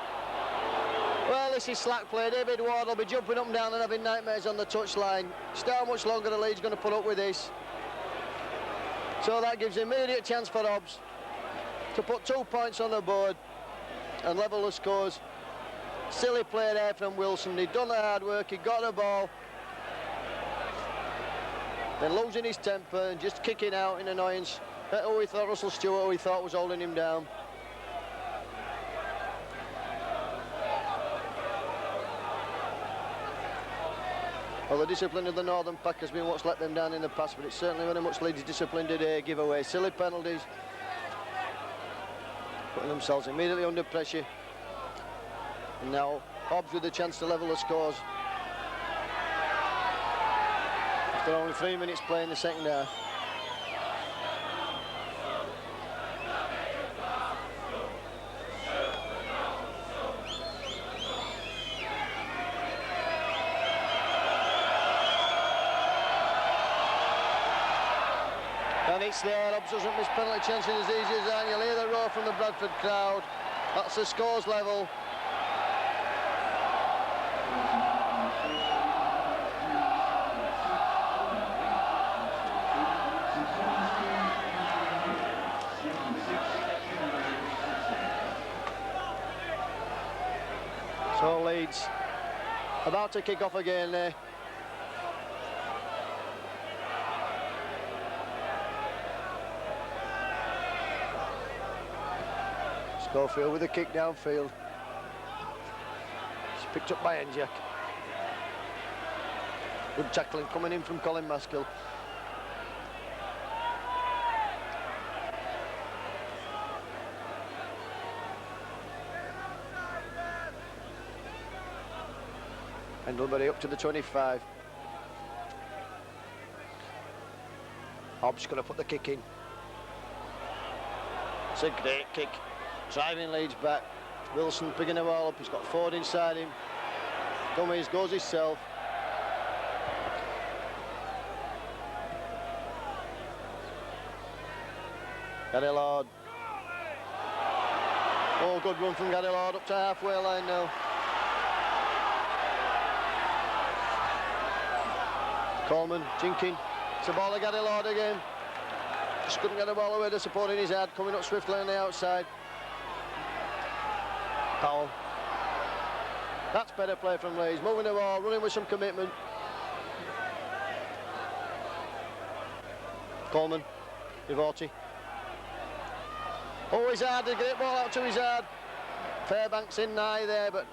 Well, this is slack play. David Ward will be jumping up and down and having nightmares on the touchline. Just how much longer the Leeds going to put up with this? So that gives immediate chance for Hobbs. to put 2 points on the board and level the scores. Silly play there from Wilson. He'd done the hard work, he got the ball, then losing his temper and just kicking out in annoyance at who he thought, Russell Stewart, who he thought was holding him down. Well, the discipline of the Northern pack has been what's let them down in the past, but it's certainly very much Leeds' discipline today. Give away silly penalties, putting themselves immediately under pressure. And now Hobbs with a chance to level the scores after only 3 minutes play in the second half. And it's there. Hobbs doesn't miss penalty chances as easy as that. You'll hear the roar from the Bradford crowd. That's the scores level. So Leeds about to kick off again there. Schofield with a kick downfield. It's picked up by Enjak. Good tackling coming in from Colin Maskell. Pendlebury up to the 25. Hobbs going to put the kick in. It's a great kick. Driving Leeds back. Wilson picking the ball up. He's got Ford inside him. Dummies goes himself. Gary Lord. Oh, good run from Gary Lord up to halfway line now. Coleman jinking. It's a ball to Gary Lord again. Just couldn't get the ball away to supporting his head. Coming up swiftly on the outside. Powell. That's better play from Leeds. Moving the ball, running with some commitment. Coleman. Rivorti. Oh, Izzard, a great ball out to Izzard. Fairbanks in nigh there, but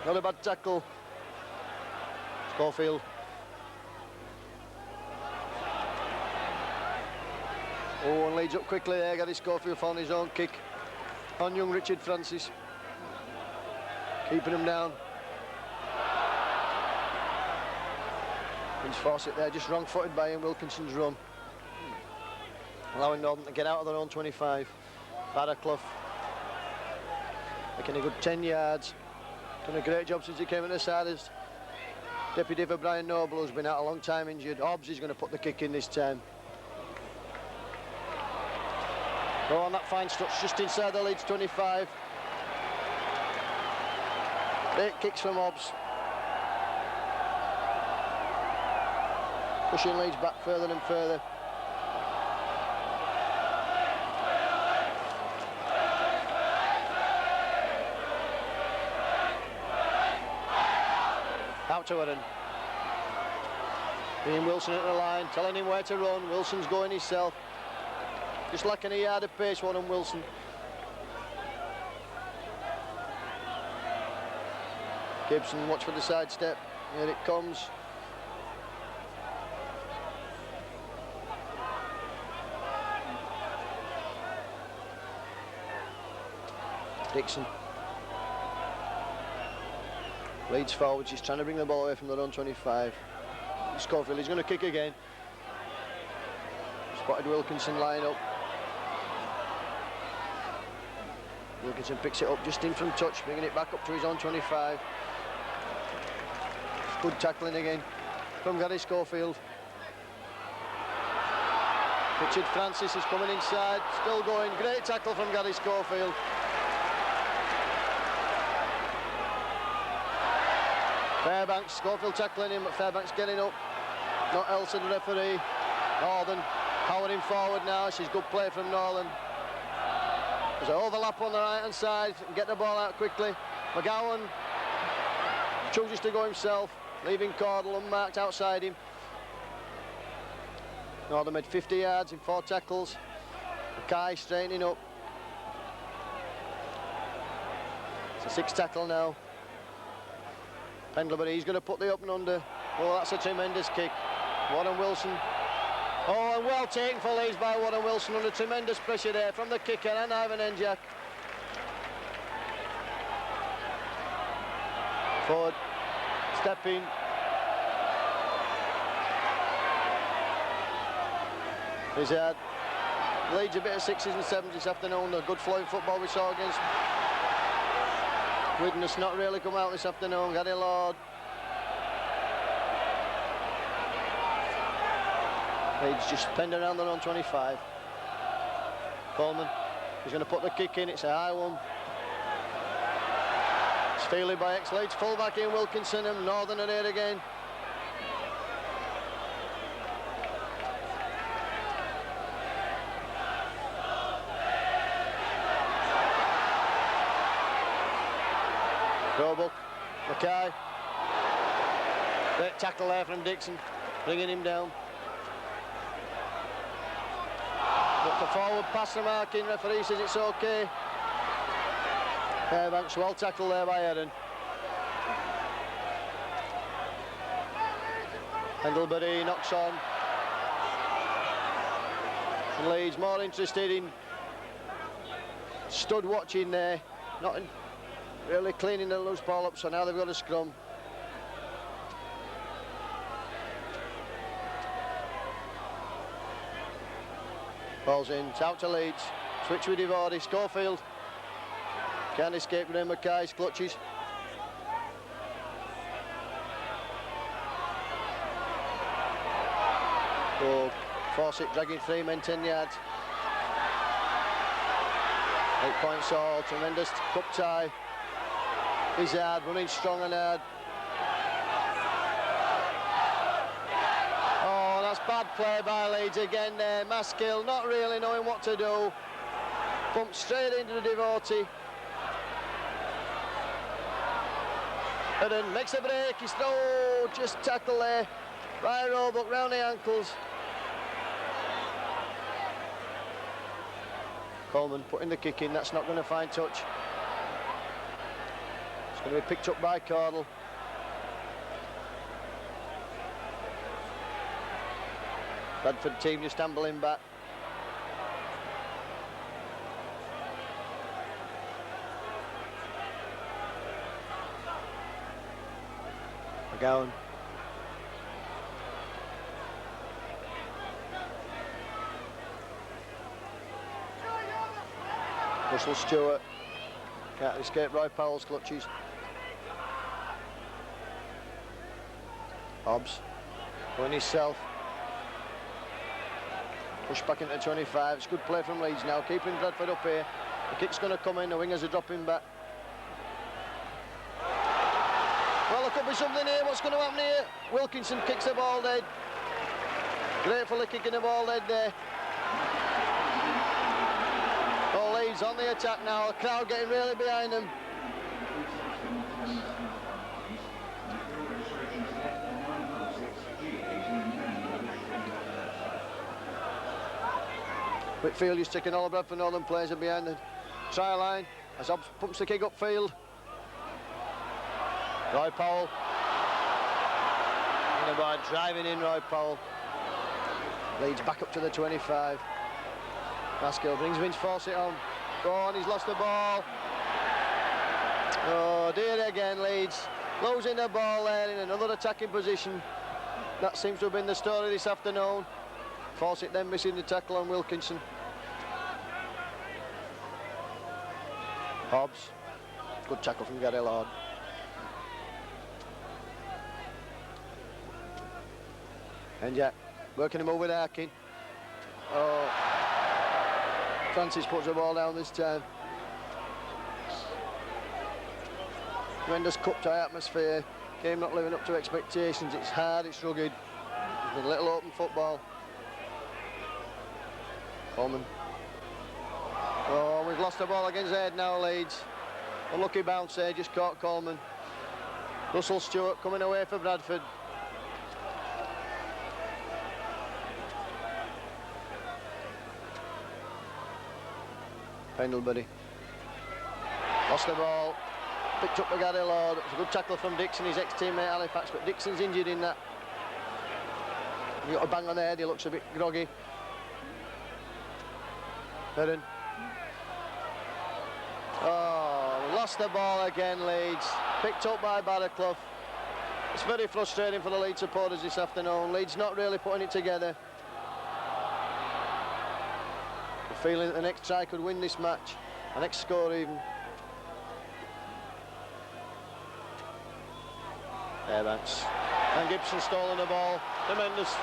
not a bad tackle. Schofield. Oh, and Leeds up quickly there. Gary Schofield found his own kick on young Richard Francis. Keeping him down. Vince Fawcett there, just wrong-footed by him. Wilkinson's run. Allowing Northern to get out of their own 25. Barraclough making a good 10 yards. Done a great job since he came in the side as deputy for Brian Noble, who's been out a long time injured. Hobbs is going to put the kick in this time. Oh, on that fine touch just inside the Leeds 25. 8 kicks from Hobbs. Pushing Leeds back further and further. Out to Aaron. Ian Wilson at the line, telling him where to run. Wilson's going himself. Just lacking a yard of pace, Warren Wilson. Gibson, watch for the sidestep. Here it comes. Dixon. Leeds forwards, he's trying to bring the ball away from their own 25. Schofield, he's going to kick again. Spotted Wilkinson line up. Wilkinson picks it up just in from touch, bringing it back up to his own 25. Good tackling again from Gary Schofield. Richard Francis is coming inside, still going. Great tackle from Gary Schofield. Fairbanks, Schofield tackling him, but Fairbanks getting up. Not Elson, the referee. Northern powering forward now. She's good play from Northern. There's an overlap on the right-hand side, and get the ball out quickly. McGowan chooses to go himself, leaving Cordle unmarked outside him. Northern made 50 yards in 4 tackles. Mackay straightening up. It's a 6th tackle now. Pendlebury, he's going to put the up and under. Oh, that's a tremendous kick. Warren Wilson. Oh, and well taken for Leeds by Warren Wilson under tremendous pressure there from the kicker and Ivan Enjak. Forward, step in. He's had Leeds a bit of 6s and 7s this afternoon. The good flowing football we saw against Widnes not really come out this afternoon. Gary Lord. Leeds just penned around the run 25. Coleman, he's going to put the kick in. It's a high one. It's fielded by ex-Leeds fullback in Wilkinson, and Northern are here again. Roebuck, Mackay. Great tackle there from Dixon, bringing him down. Look for forward pass the marking, referee says it's okay. Fairbanks, well tackled there by Aaron. Pendlebury knocks on. And Leeds more interested in stood watching there, not in really cleaning the loose ball up, so now they've got a scrum. Ball's in, it's out to Leeds. Switch with Ivardi, Schofield. Can't escape from Mackay's clutches. Oh, Fawcett dragging 3 men 10 yards. 8 points all, tremendous cup tie. Izzard running strong and hard. Oh, that's bad play by Leeds again there. Maskill not really knowing what to do. Bumped straight into the devotee. And then makes a break. He's just tackle there by Roebuck round the ankles. Coleman putting the kick in. That's not going to find touch. Going to be picked up by Cordle. Bradford team just ambling back. McGowan. Russell Stewart. Can't escape Roy Powell's clutches. Hobbs going himself. Push back into 25. It's good play from Leeds now, keeping Bradford up here. The kick's going to come in, the wingers are dropping back. Well, there could be something here. What's going to happen here? Wilkinson kicks the ball dead. Gratefully kicking the ball dead there. Oh, Leeds on the attack now. The crowd getting really behind them. Whitfield is taking all the Bradford Northern players are behind the try line as Hobbs pumps the kick upfield. Roy Powell. And about driving in Roy Powell. Leads back up to the 25. Maskill brings Vince Fawcett on. Go on, he's lost the ball. Oh, dear again, Leeds. Losing the ball there in another attacking position. That seems to have been the story this afternoon. Fawcett then missing the tackle on Wilkinson. Hobbs. Good tackle from Gary Lord. And Jack working him over with Arkin. Oh, Francis puts the ball down this time. Tremendous cup tie atmosphere. Game not living up to expectations. It's hard, it's rugged. It's been a little open football. Coleman. Oh, Oh, we've lost the ball against Head now, Leeds. Unlucky bounce there, just caught Coleman. Russell Stewart coming away for Bradford. Pendlebury. Lost the ball. Picked up by Gary Lord. It was a good tackle from Dixon, his ex-teammate Halifax, but Dixon's injured in that. He got a bang on the head, he looks a bit groggy. Heron. Oh, lost the ball again, Leeds. Picked up by Barraclough. It's very frustrating for the Leeds supporters this afternoon. Leeds not really putting it together. The feeling that the next try could win this match, the next score even. Banks. And Gibson stolen the ball. Tremendous.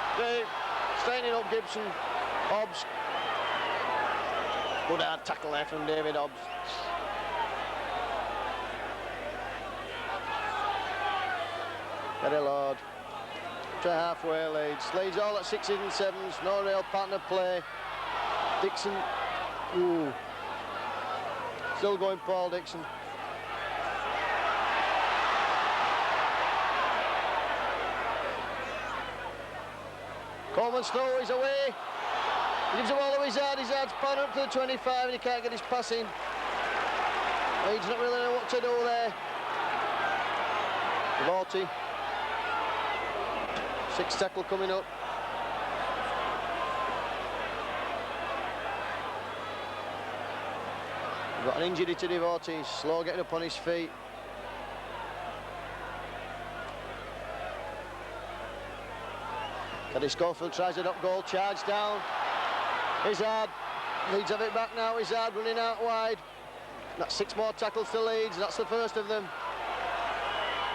Straightening up Gibson. Hobbs. Good hard tackle there from David Hobbs. Very Lord. To halfway, Leeds. Leeds all at 6s and 7s. No real partner play. Dixon. Ooh. Still going Paul Dixon. Coleman's throw is away. He gives the ball to Izzard. Izzard's pounding up to the 25 and he can't get his pass in. Leeds not really know what to do there. Vorty. 6 tackle coming up. We've got an injury to Devorty. He's slow getting up on his feet. Caddy Schofield tries a up goal, charge down. Izzard. Leeds have it back now. Izzard running out wide. That's 6 more tackles to Leeds. That's the first of them.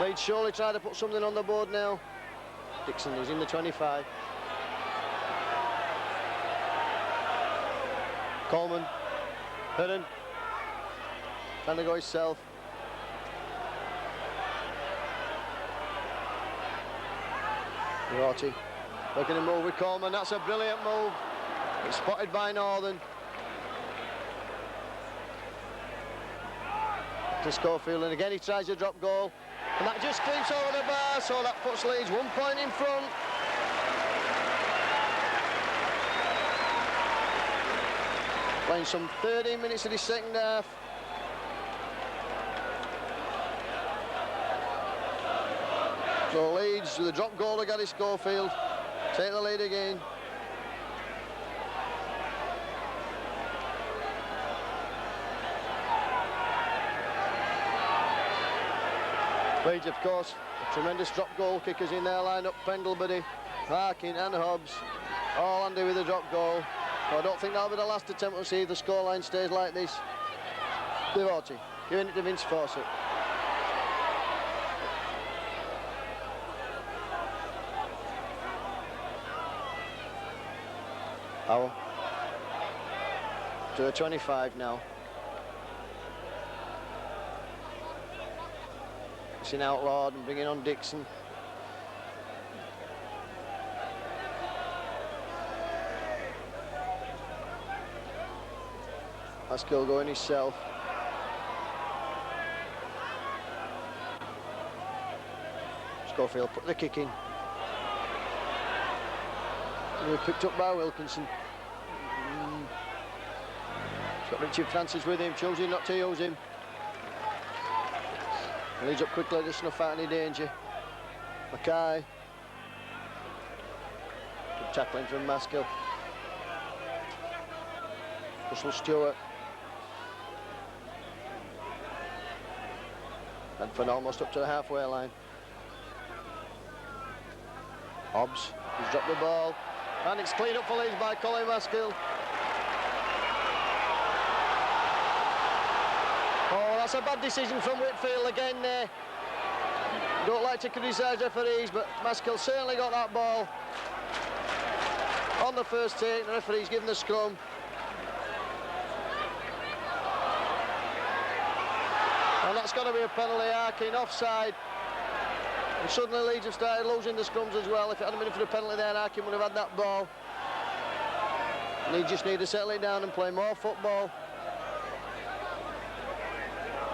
Leeds surely try to put something on the board now. Dixon is in the 25. Coleman. Heron. Trying to go himself. Rorty. Looking to move with Coleman. That's a brilliant move. It's spotted by Northern. To Schofield, and again he tries a drop goal. And that just clips over the bar, so that puts Leeds 1 point in front. Playing some 13 minutes of the second half. So Leeds, with a drop goal to Gary Schofield, take the lead again. Leeds, of course, tremendous drop goal kickers in their line-up. Pendlebury, Harkin and Hobbs, all handy with a drop goal. So I don't think that'll be the last attempt to see if the scoreline stays like this. Devorty, giving it to Vince Fawcett. Howell to the 25 now. Missing out Lord and bringing on Dixon. Haskell going himself. Schofield put the kick in. Picked up by Wilkinson. He's got Richard Francis with him, choosing not to use him. Leads up quickly to snuff out any danger. Mackay. Good tackling from Maskell. Russell Stewart. Bradford almost up to the halfway line. Hobbs, he's dropped the ball. And it's cleaned up for Leeds by Colin Maskell. Oh, that's a bad decision from Whitfield again there. Don't like to criticise referees, but Maskell certainly got that ball on the first take. The referee's given the scrum. And that's got to be a penalty. Harkin offside. And suddenly Leeds have started losing the scrums as well. If it hadn't been for the penalty there, Harkin would have had that ball. Leeds just need to settle it down and play more football.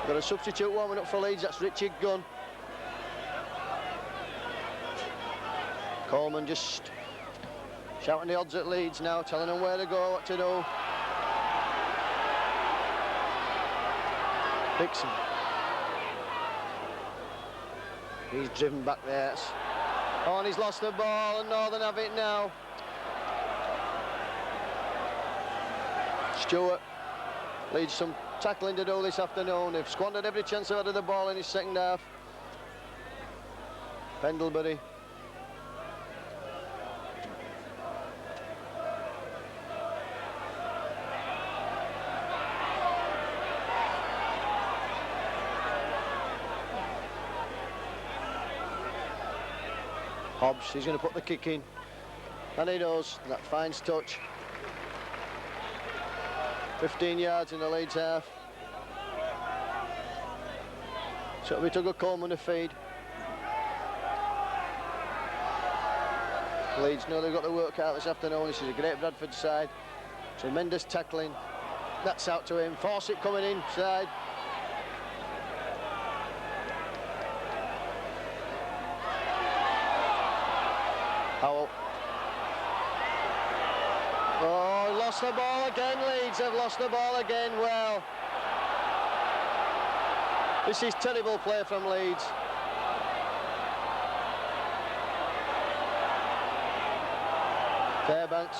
Got a substitute warming up for Leeds, that's Richard Gunn. Coleman just shouting the odds at Leeds now, telling them where to go, what to do. Dixon. He's driven back there. Oh, and he's lost the ball, and Northern have it now. Stewart. Leeds some tackling to do this afternoon. They've squandered every chance they've had of the ball in his second half. Pendlebury. Hobbs, he's going to put the kick in. And he does. That finds touch. 15 yards in the Leeds half. So we took a Coleman to feed. Leeds know they've got to work out this afternoon. This is a great Bradford side. Tremendous tackling. That's out to him. Fawcett coming inside. Howell. Oh, lost the ball again. Leeds have lost the ball again. Well, this is terrible play from Leeds. Fairbanks.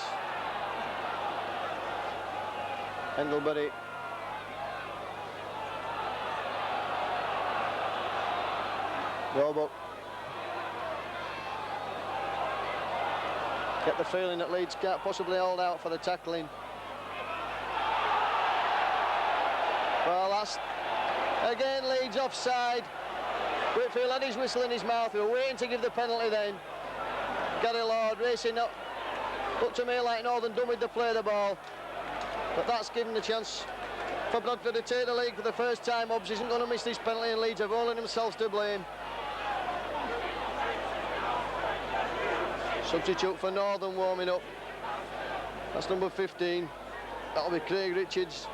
Pendlebury. Roebuck. Get the feeling that Leeds can't possibly hold out for the tackling. Well, that's again Leeds offside. Whitfield had his whistle in his mouth. We were waiting to give the penalty then. Gary Lord racing up. Looked to me like Northern done with the play of the ball. But that's given the chance for Bradford to take the lead for the first time. Hobbs isn't going to miss this penalty, and Leeds have only themselves to blame. Substitute for Northern warming up. That's number 15. That'll be Craig Richards.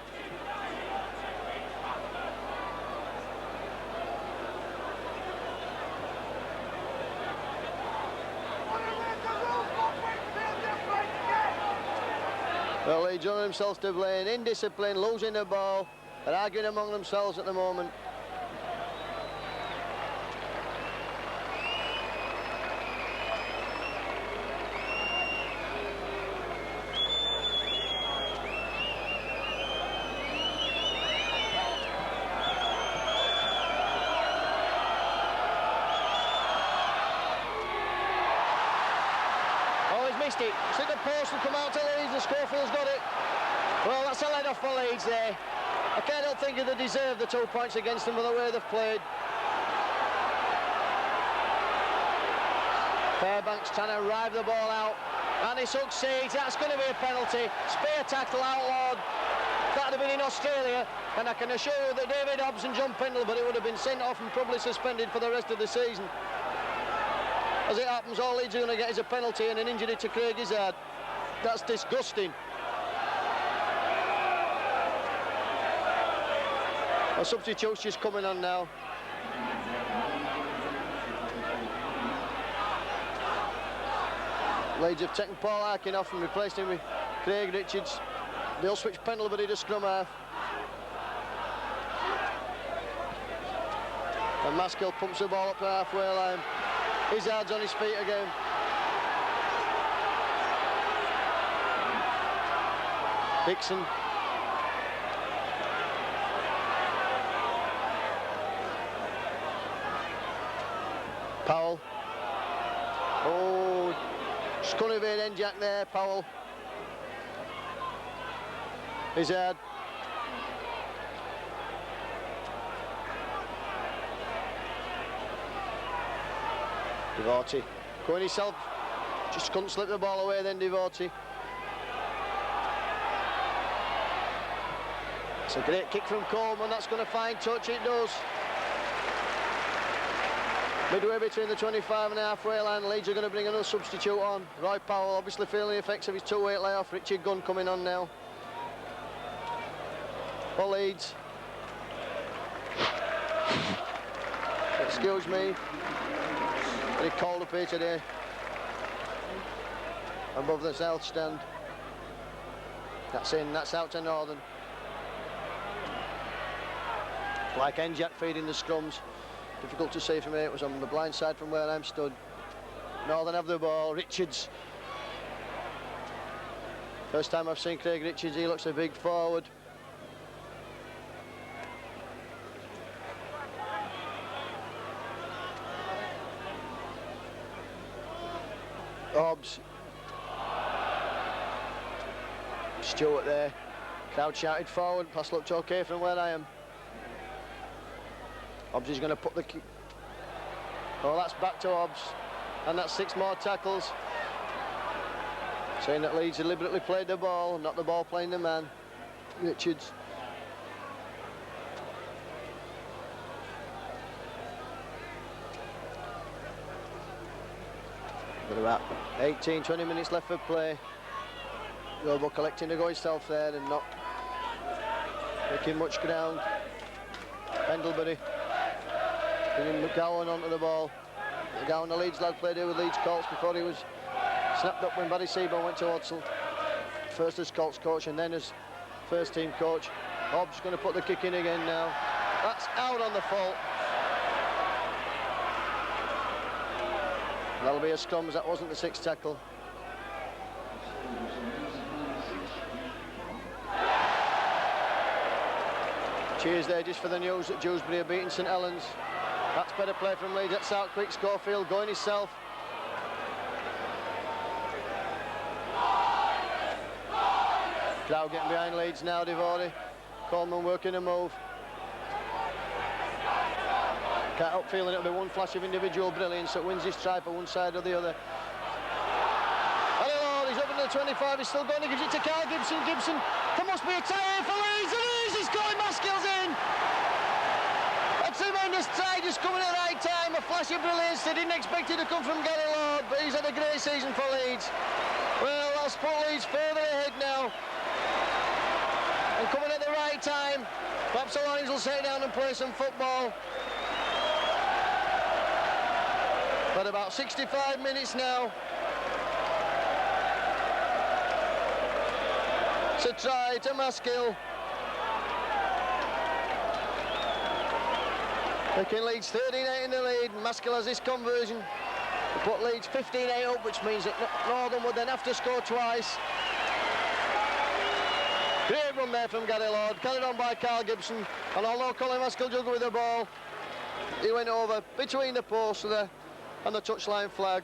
Well, Leeds only themselves to blame. Indiscipline, losing the ball. They're arguing among themselves at the moment. Missed it. It's at the post and come out to Leeds, and Schofield's got it. Well, that's a let-off for Leeds there. I can't help thinking they deserve the 2 points against them for the way they've played. Fairbanks trying to drive the ball out, and he succeeds. That's going to be a penalty. Spear tackle outlawed. That'd have been in Australia, and I can assure you that David Hobbs and John Pendlebury would have been sent off and probably suspended for the rest of the season. As it happens, all Leeds are going to get is a penalty and an injury to Craig Izzard. That's disgusting. A substitute's just coming on now. Leeds have taken Paul Arkin off and replaced him with Craig Richards. They'll switch Pendlebury to scrum half. And Maskell pumps the ball up to the halfway line. Izzard's on his feet again. Dixon. Powell. Oh, Scunivade end jack there, Powell. Izzard. Devotee going himself, just couldn't slip the ball away then, Devotee. It's a great kick from Coleman, that's going to find touch, it does. Midway between the 25 and the halfway line, Leeds are going to bring another substitute on. Roy Powell obviously feeling the effects of his 2-week layoff. Richard Gunn coming on now. For Leeds. Excuse me. Very cold up here today. Above the south stand. That's in, that's out to Northern. Like Enjack feeding the scrums. Difficult to see from here, it was on the blind side from where I'm stood. Northern have the ball, Richards. First time I've seen Craig Richards, he looks a big forward. Hobbs. Stewart there. Crowd shouted forward, pass looked okay from where I am. Hobbs is going to put the... Oh, that's back to Hobbs. And that's 6 more tackles. Saying that Leeds deliberately played the ball, not the ball playing the man. Richards. Got about 18, 20 minutes left for play. Robo collecting to go himself there and not making much ground. Pendlebury. Bringing McGowan onto the ball. McGowan, the Leeds lad, played here with Leeds Colts before he was snapped up when Barry Seaborn went to Hodsall. First as Colts coach and then as first team coach. Hobbs going to put the kick in again now. That's out on the fault. That'll be a scrum as that wasn't the 6th tackle. Cheers there just for the news that Dewsbury are beating St Helens. That's better play from Leeds. That's out quick. Schofield going himself. Crowd getting behind Leeds now, Devori. Coleman working a move. Can't help feeling it'll be one flash of individual brilliance that wins this try for one side or the other. Hello, he's up into the 25, he's still going, he gives it to Carl Gibson. Gibson, there must be a tie here for Leeds, and it is, he's going, Maskell's in! A tremendous try, just coming at the right time, a flash of brilliance. They didn't expect it to come from Gary Lord, but he's had a great season for Leeds. Well, that's put Leeds further ahead now. And coming at the right time. Perhaps the Lions will sit down and play some football. But about 65 minutes now. It's a try to Maskell. Taking Leeds 13-8 in the lead. Maskell has this conversion to put Leeds 15-8 up, which means that Northern would then have to score twice. Great run there from Gary Lord, carried on by Carl Gibson, and although Colin Maskell juggled with the ball, he went over between the posts there and the touchline flag.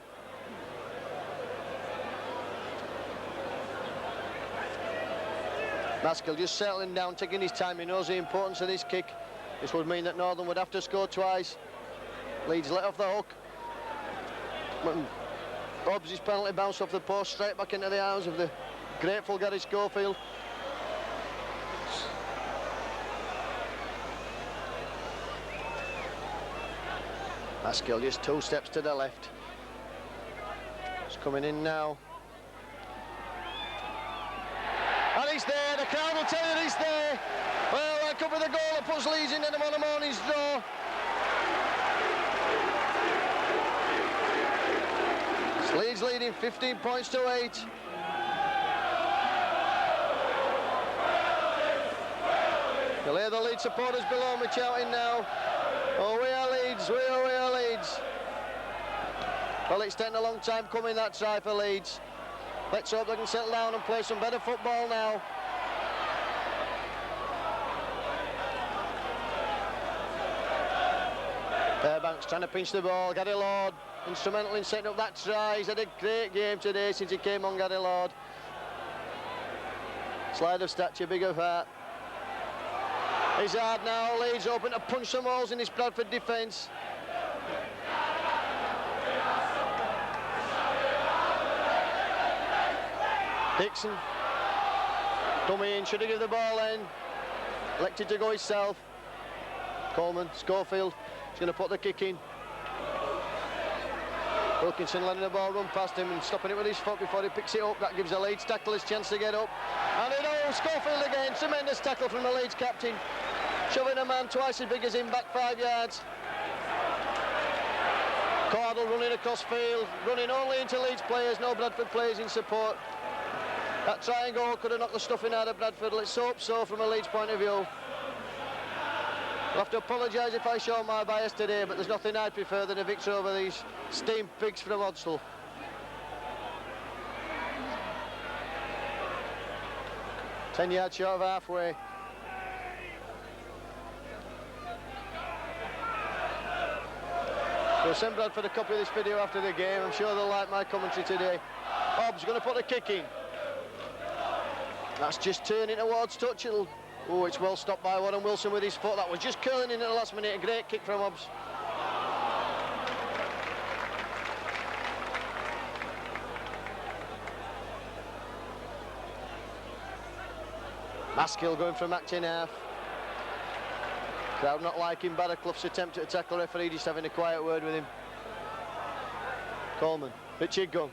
Maskell just settling down, taking his time. He knows the importance of this kick. This would mean that Northern would have to score twice. Leeds let off the hook. Hobbs' penalty bounced off the post straight back into the arms of the grateful Gary Schofield. Maskell just 2 steps to the left. It's coming in now. And he's there, the crowd will tell you he's there. Well, that could be the goal that puts Leeds into the morning's draw. It's Leeds leading 15 points to 8. You'll hear the Leeds supporters below me shouting now. Oh, we are Leeds, we are Leeds. Well, it's taken a long time coming, that try for Leeds. Let's hope they can settle down and play some better football now. Fairbanks trying to pinch the ball. Gary Lord, instrumental in setting up that try. He's had a great game today since he came on, Gary Lord. Slide of stature, big of heart. He's hard now. Leeds open to punch some holes in this Bradford defence. Dixon, dummy in, should have given the ball in. Elected to go himself. Coleman, Schofield, he's going to put the kick in. Wilkinson letting the ball run past him and stopping it with his foot before he picks it up. That gives the Leeds tackle his chance to get up. And it all Schofield again, tremendous tackle from the Leeds captain. Shoving a man twice as big as him back 5 yards. Cardle running across field, running only into Leeds players, no Bradford players in support. That try and goal could have knocked the stuffing out of Bradford. Let's hope so from a Leeds point of view. I'll have to apologise if I show my bias today, but there's nothing I'd prefer than a victory over these steam pigs from Hodsall. Ten yards short of halfway. We'll send Bradford a copy of this video after the game. I'm sure they'll like my commentary today. Hobbs going to put the kick in. That's just turning towards touch. Oh, it's well stopped by Warren Wilson with his foot. That was just curling in at the last minute. A great kick from Hobbs. Maskill going from Acton half. Crowd not liking Barraclough's attempt at a tackle. Referee just having a quiet word with him. Coleman, Richard Gunn.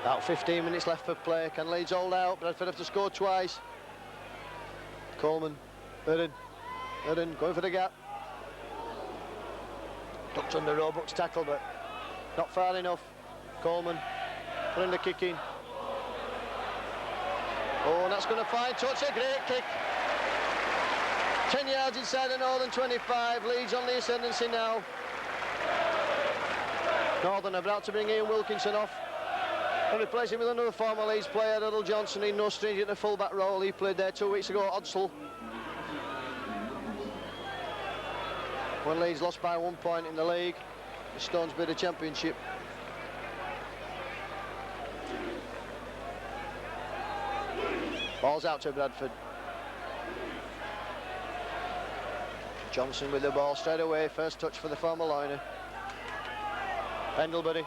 About 15 minutes left for play. Can Leeds hold out? Bradford have to score twice. Coleman, Aaron going for the gap. Ducked under Roebuck's tackle, but not far enough. Coleman putting the kick in. Oh, and that's going to find touch. A great kick. 10 yards inside the Northern 25. Leeds on the ascendancy now. Northern about to bring Ian Wilkinson off and replace him with another former Leeds player, Earl Johnson, in no stranger in the full-back role. He played there 2 weeks ago at Hodsall, when Leeds lost by 1 point in the league, the Stones Bidder Championship. Ball's out to Bradford. Johnson with the ball straight away. First touch for the former liner. Pendlebury.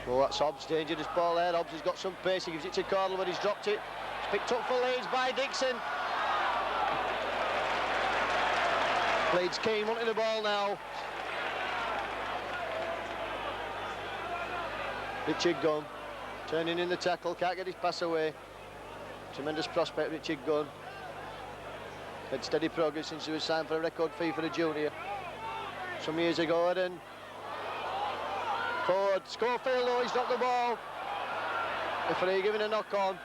Oh, that's Hobbs. Dangerous ball there. Hobbs has got some pace. He gives it to Cardle, but he's dropped it. It's picked up for Leeds by Dixon. Leeds keen, wanting the ball now. Richard Gunn turning in the tackle, can't get his pass away. Tremendous prospect, Richard Gunn. Had steady progress since he was signed for a record fee for a junior some years ago. And forward, Schofield, though, he's dropped the ball. Referee giving a knock on.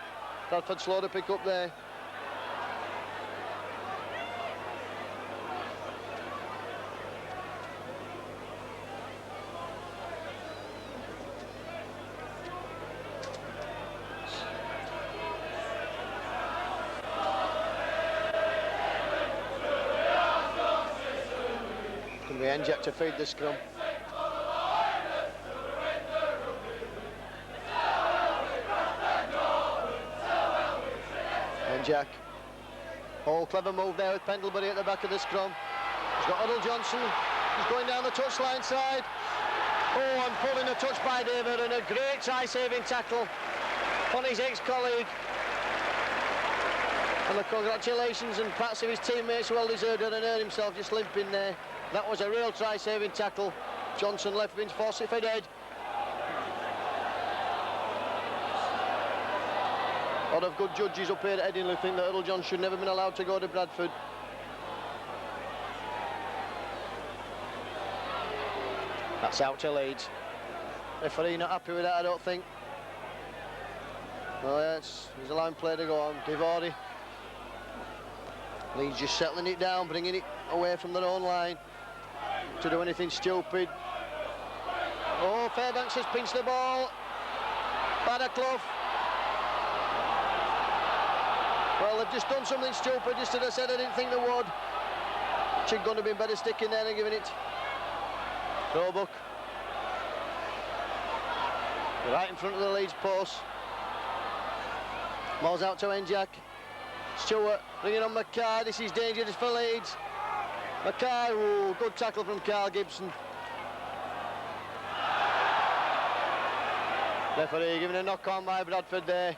Bradford slow to pick up there. Jack to feed the scrum. And Jack. Oh, clever move there with Pendlebury at the back of the scrum. He's got Earl Johnson. He's going down the touchline side. Oh, and pulling a touch by David, and a great try-saving tackle on his ex-colleague. And the congratulations and pats of his teammates, well deserved, and earned himself just limping there. That was a real try-saving tackle. Johnson left wings force it for dead. A lot of good judges up here at Headingley think that Earl Johnson should never have been allowed to go to Bradford. That's out to Leeds. Referee not happy with that, I don't think. Oh yes, he's allowing play to go on. Divordi. Leeds just settling it down, bringing it away from their own line to do anything stupid. Oh, Fairbanks has pinched the ball. Barraclough. Well, they've just done something stupid, just as I said I didn't think they would. Chig going to be better sticking there and giving it. Roebuck. Right in front of the Leeds post. Ball's out to Enjack. Stewart bringing on Mackay. This is dangerous for Leeds. Mackay, ooh, good tackle from Carl Gibson. Referee giving a knock on by Bradford there.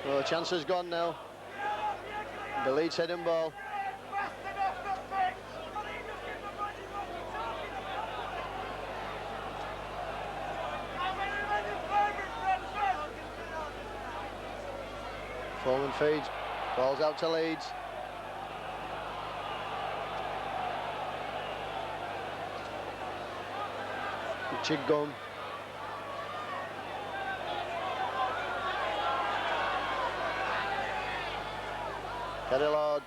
Oh, chance has gone now. The Leeds heading ball. Coleman feeds, balls out to Leeds. Richard Gunn. Gary Lord.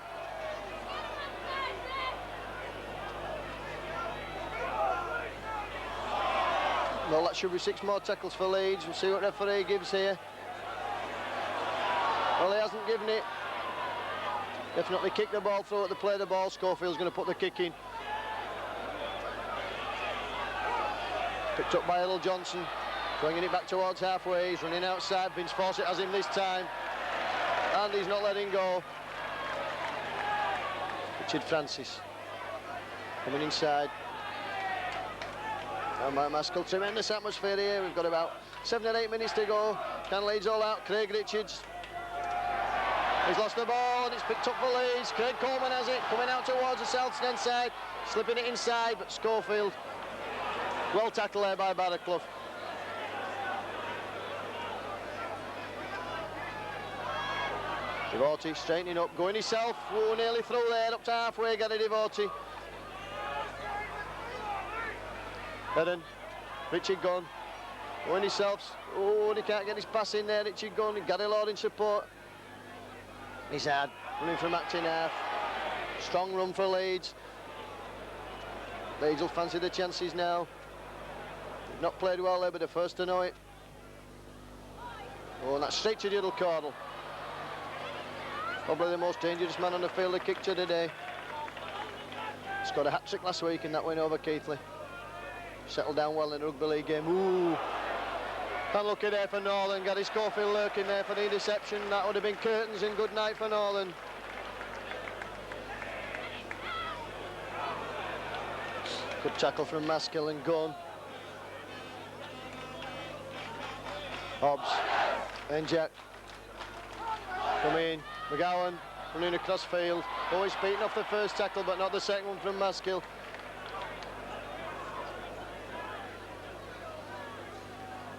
Well, that should be 6 more tackles for Leeds. We'll see what referee gives here. Well, he hasn't given it. Definitely kicked the ball through at the play of the ball. Schofield's going to put the kick in. Picked up by Little Johnson. Bringing it back towards halfway. He's running outside. Vince Fawcett has him this time. And he's not letting go. Richard Francis. Coming inside. And Mike Maskell, tremendous atmosphere here. We've got about 7 or 8 minutes to go. Can Leeds all out? Craig Richards. He's lost the ball and it's picked up for Leeds. Craig Coleman has it, coming out towards the south end side, slipping it inside, but Schofield, well tackled there by Barraclough. Devotee straightening up, going himself. Whoa, nearly through there, up to halfway, Gary Devotee. Headingley, Richard Gunn, going himself. Oh, he can't get his pass in there, Richard Gunn. Gary Lord in support. He's hard, running from acting half. Strong run for Leeds. Leeds will fancy the chances now. They've not played well there, but the first to know it. Oh, and that's straight to Diddle Cordle. Probably the most dangerous man on the field, the kicker today. Scored a hat-trick last week in that win over Keighley. Settled down well in the rugby league game. Ooh. Unlucky there for Northern. Gary Schofield lurking there for the interception. That would have been curtains and good night for Northern. Good tackle from Maskell and Gunn. Hobbs and Jack. Come in. McGowan running across field. Always beaten off the first tackle, but not the second one from Maskell.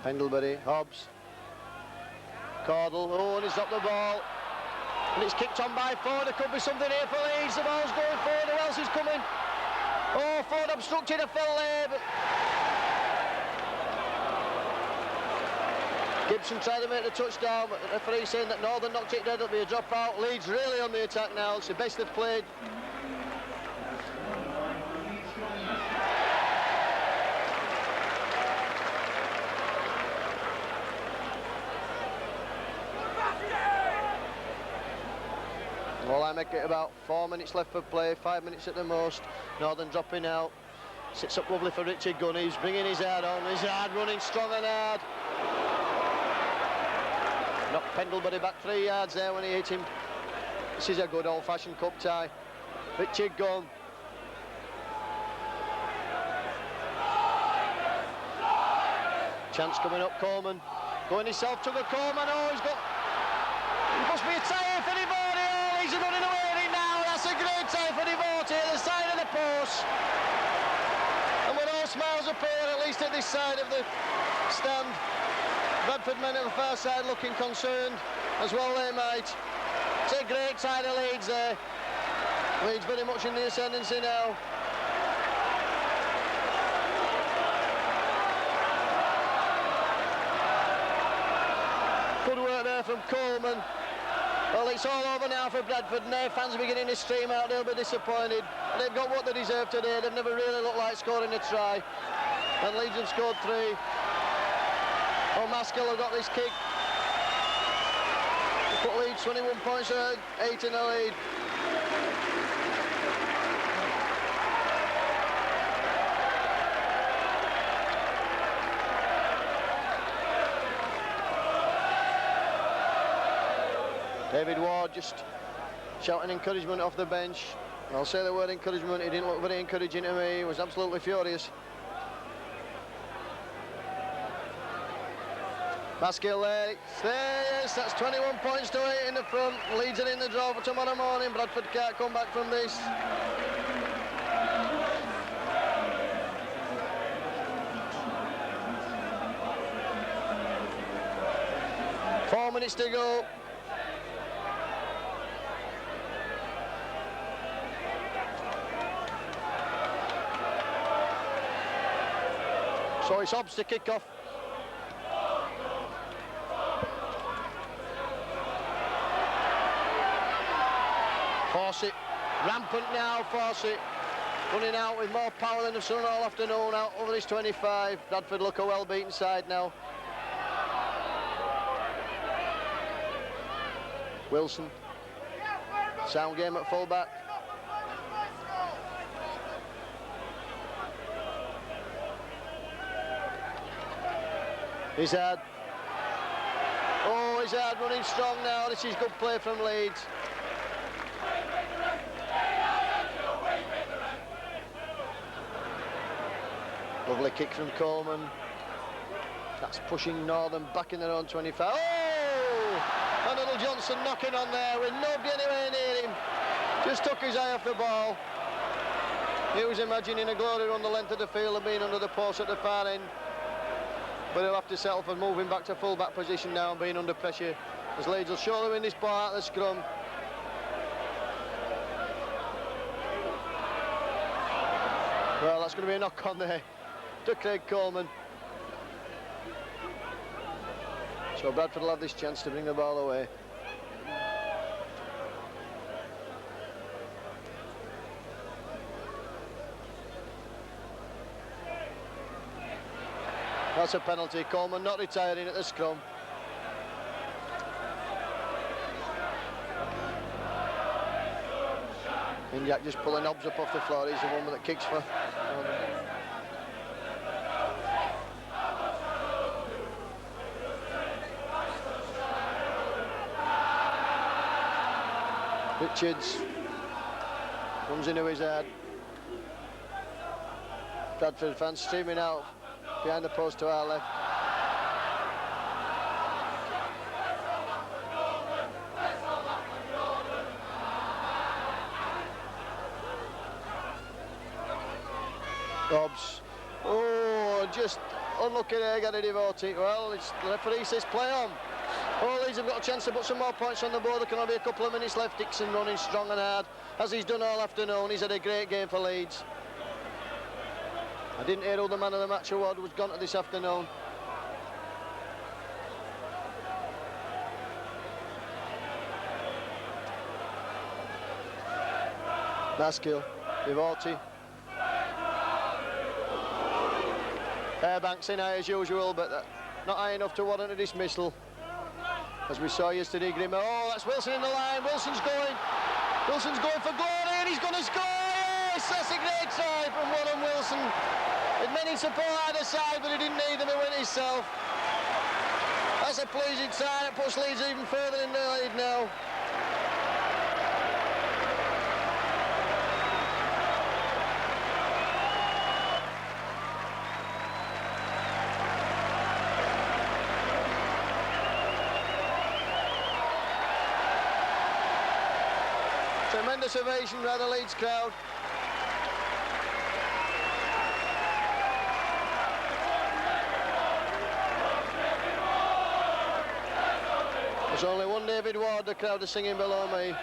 Pendlebury, Hobbs, Cordle, oh, and he's dropped the ball. And it's kicked on by Ford. There could be something here for Leeds. The ball's going forward. Who else is coming? Oh, Ford obstructed a full there, but Gibson tried to make the touchdown, but the referee saying that Northern knocked it dead. It'll be a dropout. Leeds really on the attack now. It's the best they've played. Well, I make it about 4 minutes left for play, 5 minutes at the most. Northern dropping out. Sits up lovely for Richard Gunn. He's bringing his hard on. He's hard running, strong and hard. Knocked Pendlebury back 3 yards there when he hit him. This is a good old-fashioned cup tie. Richard Gunn. Chance coming up, Coleman. Going himself to the Coleman. Oh, he's got... It must be a tie for Devotee. Oh, he's running away with it now. That's a great tie for Devotee at the side of the post. And with all smiles up here, at least at this side of the stand, Bradford men at the far side looking concerned, as well they might. It's a great tie to Leeds there. Leeds very much in the ascendancy now. Good work there from Coleman. Well, it's all over now for Bradford, and their fans are beginning to stream out. They'll be disappointed. They've got what they deserve today. They've never really looked like scoring a try. And Leeds have scored 3. Oh, Maskell have got this kick. Put Leeds 21 points ahead, 8 in the lead. David Ward just shouting encouragement off the bench. I'll say the word encouragement. He didn't look very encouraging to me. He was absolutely furious. Maskell there. Yes, that's 21 points to 8 in the front. Leeds are in the draw for tomorrow morning. Bradford can't come back from this. Four minutes to go. So it's Hobbs to kick off. Fawcett, rampant now, Fawcett. Running out with more power than they've shown all afternoon, out over his 25. Bradford look a well-beaten side now. Wilson. Sound game at full-back. Izzard. Oh, Izzard running strong now. This is good play from Leeds. Lovely kick from Coleman. That's pushing Northern back in their own 25. Oh! And little Johnson knocking on there with nobody anywhere near him. Just took his eye off the ball. He was imagining a glory run the length of the field and being under the post at the far end. But he'll have to settle for moving back to full-back position now and being under pressure, as Leeds will surely win this ball out of the scrum. Well, that's going to be a knock on there to Craig Coleman. So Bradford will have this chance to bring the ball away. That's a penalty. Coleman not retiring at the scrum. And Jack just pulling Hobbs up off the floor. He's the one that kicks for. Richards comes into his head. Bradford fans streaming out behind the post to our left. Hobbs. Oh, just unlucky there, got a devotee. Well, it's the referee says play on. Oh, Leeds have got a chance to put some more points on the board. There can only be a couple of minutes left. Dixon running strong and hard, as he's done all afternoon. He's had a great game for Leeds. I didn't hear who the man of the match award was gone to this afternoon. Maskill, Devotee. Fairbanks in high as usual, but not high enough to warrant a dismissal. As we saw yesterday, Grimmer. Oh, that's Wilson in the line. Wilson's going for glory, and he's going to score. Yes, that's a great try from Warren Wilson. With many support either side, but he didn't need them. He went himself. That's a pleasing sign. It puts Leeds even further in the lead now. Tremendous ovation by the Leeds crowd. There's only one David Ward, the crowd are singing below me.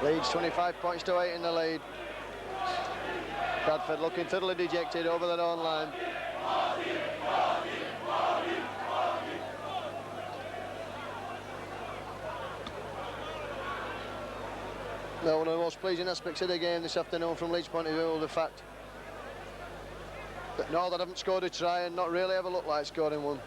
Leeds 25 points to 8 in the lead. Bradford looking thoroughly dejected over their own line. Now, one of the most pleasing aspects of the game this afternoon from Leeds' point of view, the fact that Northern haven't scored a try and not really ever looked like scoring one.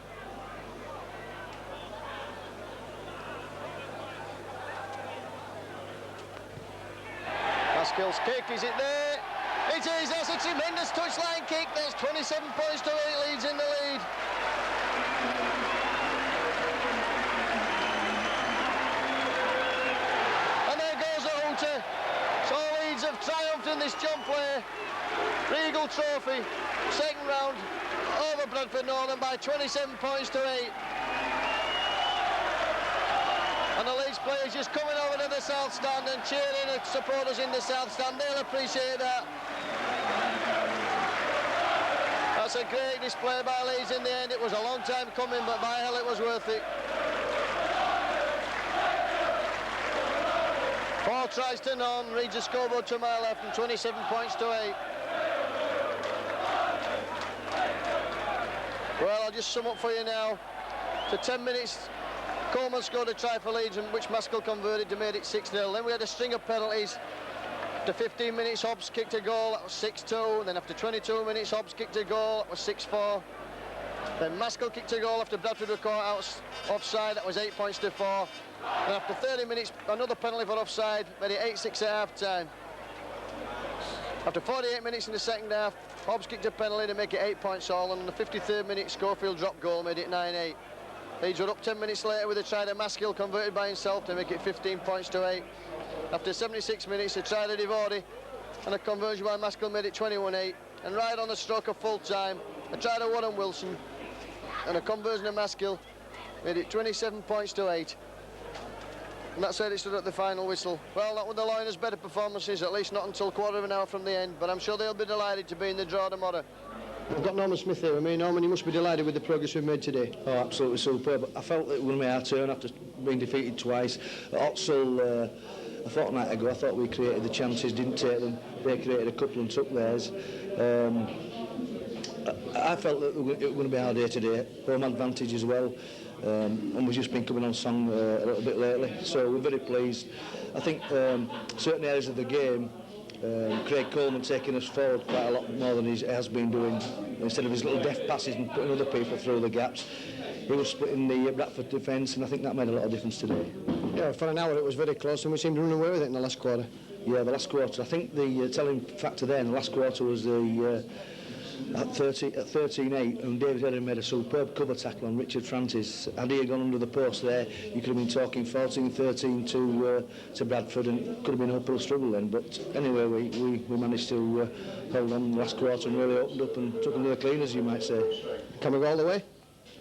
Haskell's kick, is it there? It is, that's a tremendous touchline kick. That's 27 points to 8, Leeds in the lead. And there goes a hooter. So Leeds have triumphed in this jump play. Regal Trophy, second round, over Bradford Northern by 27 points to 8. And the Leeds players just coming over to the south stand and cheering the supporters in the south stand. They'll appreciate that. That's That's a great display by Leeds in the end. It was a long time coming, but by hell it was worth it. 4 tries to none, reads the scoreboard to my left, and 27 points to 8. Well, I'll just sum up for you now. To 10 minutes, Coleman scored a try for Leeds, which Maskell converted to make it 6-0. Then we had a string of penalties. After 15 minutes, Hobbs kicked a goal, that was 6-2. Then after 22 minutes, Hobbs kicked a goal, that was 6-4. Then Maskell kicked a goal after Bradford were caught out offside, that was 8 points to 4. And after 30 minutes, another penalty for offside, made it 8-6 at half-time. After 48 minutes in the second half, Hobbs kicked a penalty to make it 8 points all, and on the 53rd minute, Schofield dropped goal, made it 9-8. Leeds were up 10 minutes later with a try to Maskell converted by himself to make it 15 points to 8. After 76 minutes, a try to Divordi and a conversion by Maskell made it 21-8. And right on the stroke of full time, a try to Warren Wilson and a conversion of Maskell made it 27 points to 8. And that's how it stood at the final whistle. Well, that was the Lioners' better performances, at least not until quarter of an hour from the end, but I'm sure they'll be delighted to be in the draw tomorrow. We've got Norman Smith here with me. Norman, you must be delighted with the progress we've made today. Oh, absolutely superb. I felt that it was going to be our turn after being defeated twice. At Oxford, a fortnight ago, I thought we created the chances, didn't take them. They created a couple and took theirs. I felt that it was going to be our day today. Home advantage as well. And we've just been coming on song a little bit lately, so we're very pleased. I think certain areas of the game, Craig Coleman taking us forward quite a lot more than he has been doing. Instead of his little deft passes and putting other people through the gaps, he was splitting the Bradford defence, and I think that made a lot of difference today. Yeah, for an hour it was very close, and we seemed to run away with it in the last quarter. Yeah, the last quarter. I think the telling factor there in the last quarter was the at 13-8, and David Headingley made a superb cover tackle on Richard Francis. Had he gone under the post there, you could have been talking 14-13 to Bradford, and it could have been an uphill struggle then. But anyway, we managed to hold on the last quarter and really opened up and took them to the cleaners, you might say. Can we go all the way?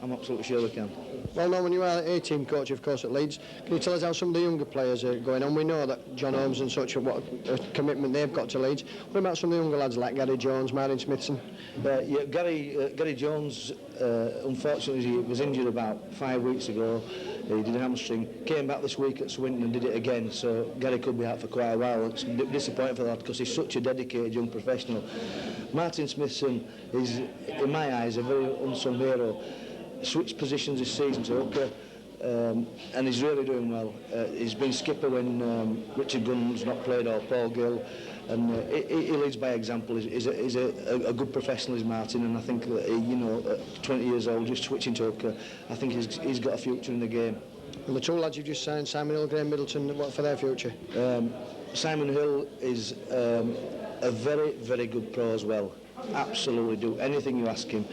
I'm absolutely sure we can. Well, Norman, you are A-team coach, of course, at Leeds. Can you tell us how some of the younger players are going on? We know that John Holmes and such, what a commitment they've got to Leeds. What about some of the younger lads like Gary Jones, Martin Smithson? Yeah, Gary Jones, unfortunately, he was injured about 5 weeks ago. He did a hamstring, came back this week at Swinton and did it again, so Gary could be out for quite a while. It's disappointing for that because he's such a dedicated young professional. Martin Smithson is, in my eyes, a very unsung hero. Switched positions this season to hooker, and he's really doing well. He's been skipper when Richard Gunn's not played, or Paul Gill, and he leads by example. He's a good professional, is Martin, and I think that at 20 years old, just switching to hooker, I think he's got a future in the game. And the two lads you've just signed, Simon Hill, Graham Middleton, what for their future? Simon Hill is a very, very good pro as well. Absolutely do anything you ask him.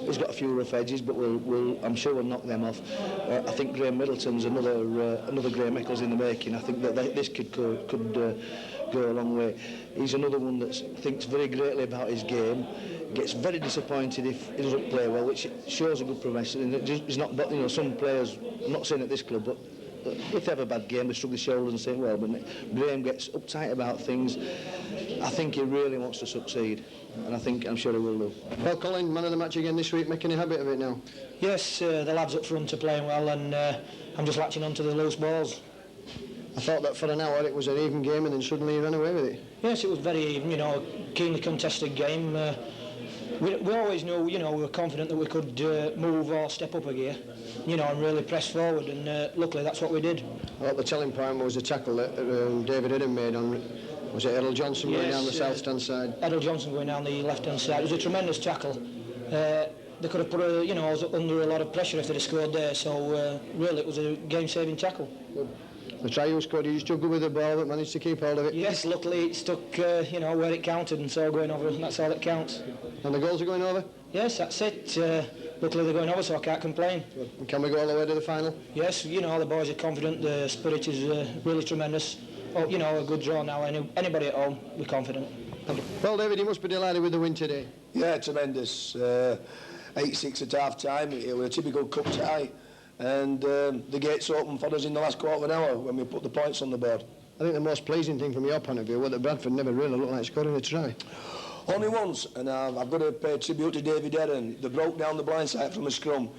He's got a few rough edges, but I'm sure we'll knock them off. I think Graham Middleton's another Graham Eccles in the making. I think that this kid could go a long way. He's another one that thinks very greatly about his game. Gets very disappointed if he doesn't play well, which shows a good professional. He's not, some players, I'm not saying at this club, but if they have a bad game, they shrug their shoulders and say, well, but Graham gets uptight about things. I think he really wants to succeed, and I'm sure he will do. Well, Colin, man of the match again this week, making a habit of it now. Yes, the lads up front are playing well, and I'm just latching onto the loose balls. I thought that for an hour it was an even game, and then suddenly you ran away with it. Yes, it was very even, keenly contested game. We always knew, we were confident that we could move or step up a gear, and really press forward, and luckily that's what we did. I thought the telling point was the tackle that David Eden made on, was it Errol Johnson going down the south-stand side? Errol Johnson going down the left-hand side. It was a tremendous tackle. They could have put us under a lot of pressure if they'd have scored there, so really it was a game-saving tackle. Good. The try you scored, you struggled with the ball but managed to keep hold of it? Yes, luckily it stuck, where it counted, and so going over, and that's all that counts. And the goals are going over? Yes, that's it. Luckily they're going over, so I can't complain. Good. And can we go all the way to the final? Yes, the boys are confident, the spirit is really tremendous. Oh, a good draw now, anybody at home, we're confident. Thank you. Well, David, you must be delighted with the win today. Yeah, tremendous. 8-6 at half-time, it was a typical cup tie. And the gates opened for us in the last quarter of an hour when we put the points on the board. I think the most pleasing thing from your point of view was that Bradford never really looked like scoring a try. Only once, and I've got to pay tribute to David Heron. They broke down the blind side from a scrum,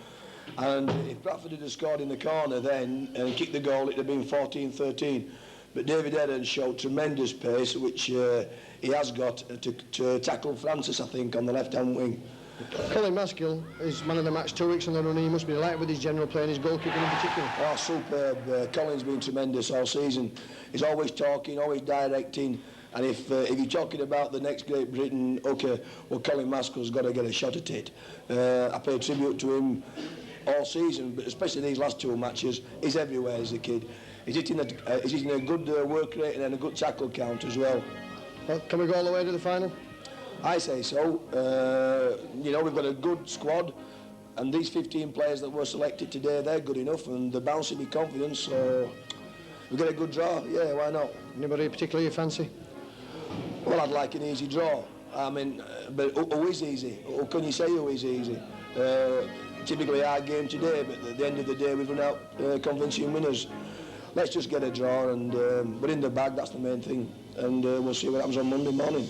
and if Bradford had scored in the corner then and kicked the goal, it'd have been 14-13. But David Heron showed tremendous pace, which he has got to tackle Francis, I think, on the left-hand wing. Colin Maskill is man of the match 2 weeks on the run. He must be delighted with his general play and his goalkeeping in particular. Oh, superb. Colin's been tremendous all season. He's always talking, always directing. And if you're talking about the next Great Britain, okay, well, Colin Maskell's got to get a shot at it. I pay tribute to him all season, but especially these last 2 matches. He's everywhere as a kid. He's hitting a good work rate and a good tackle count as well. Well, can we go all the way to the final? I say so. You know, we've got a good squad, and these 15 players that were selected today, they're good enough, and they're bouncing with confidence, so we get a good draw. Yeah, why not? Anybody particularly you fancy? Well, I'd like an easy draw. I mean, but who is easy? Who can you say who is easy? Typically our game today, but at the end of the day, we've run out convincing winners. Let's just get a draw, and but in the bag, that's the main thing, and we'll see what happens on Monday morning.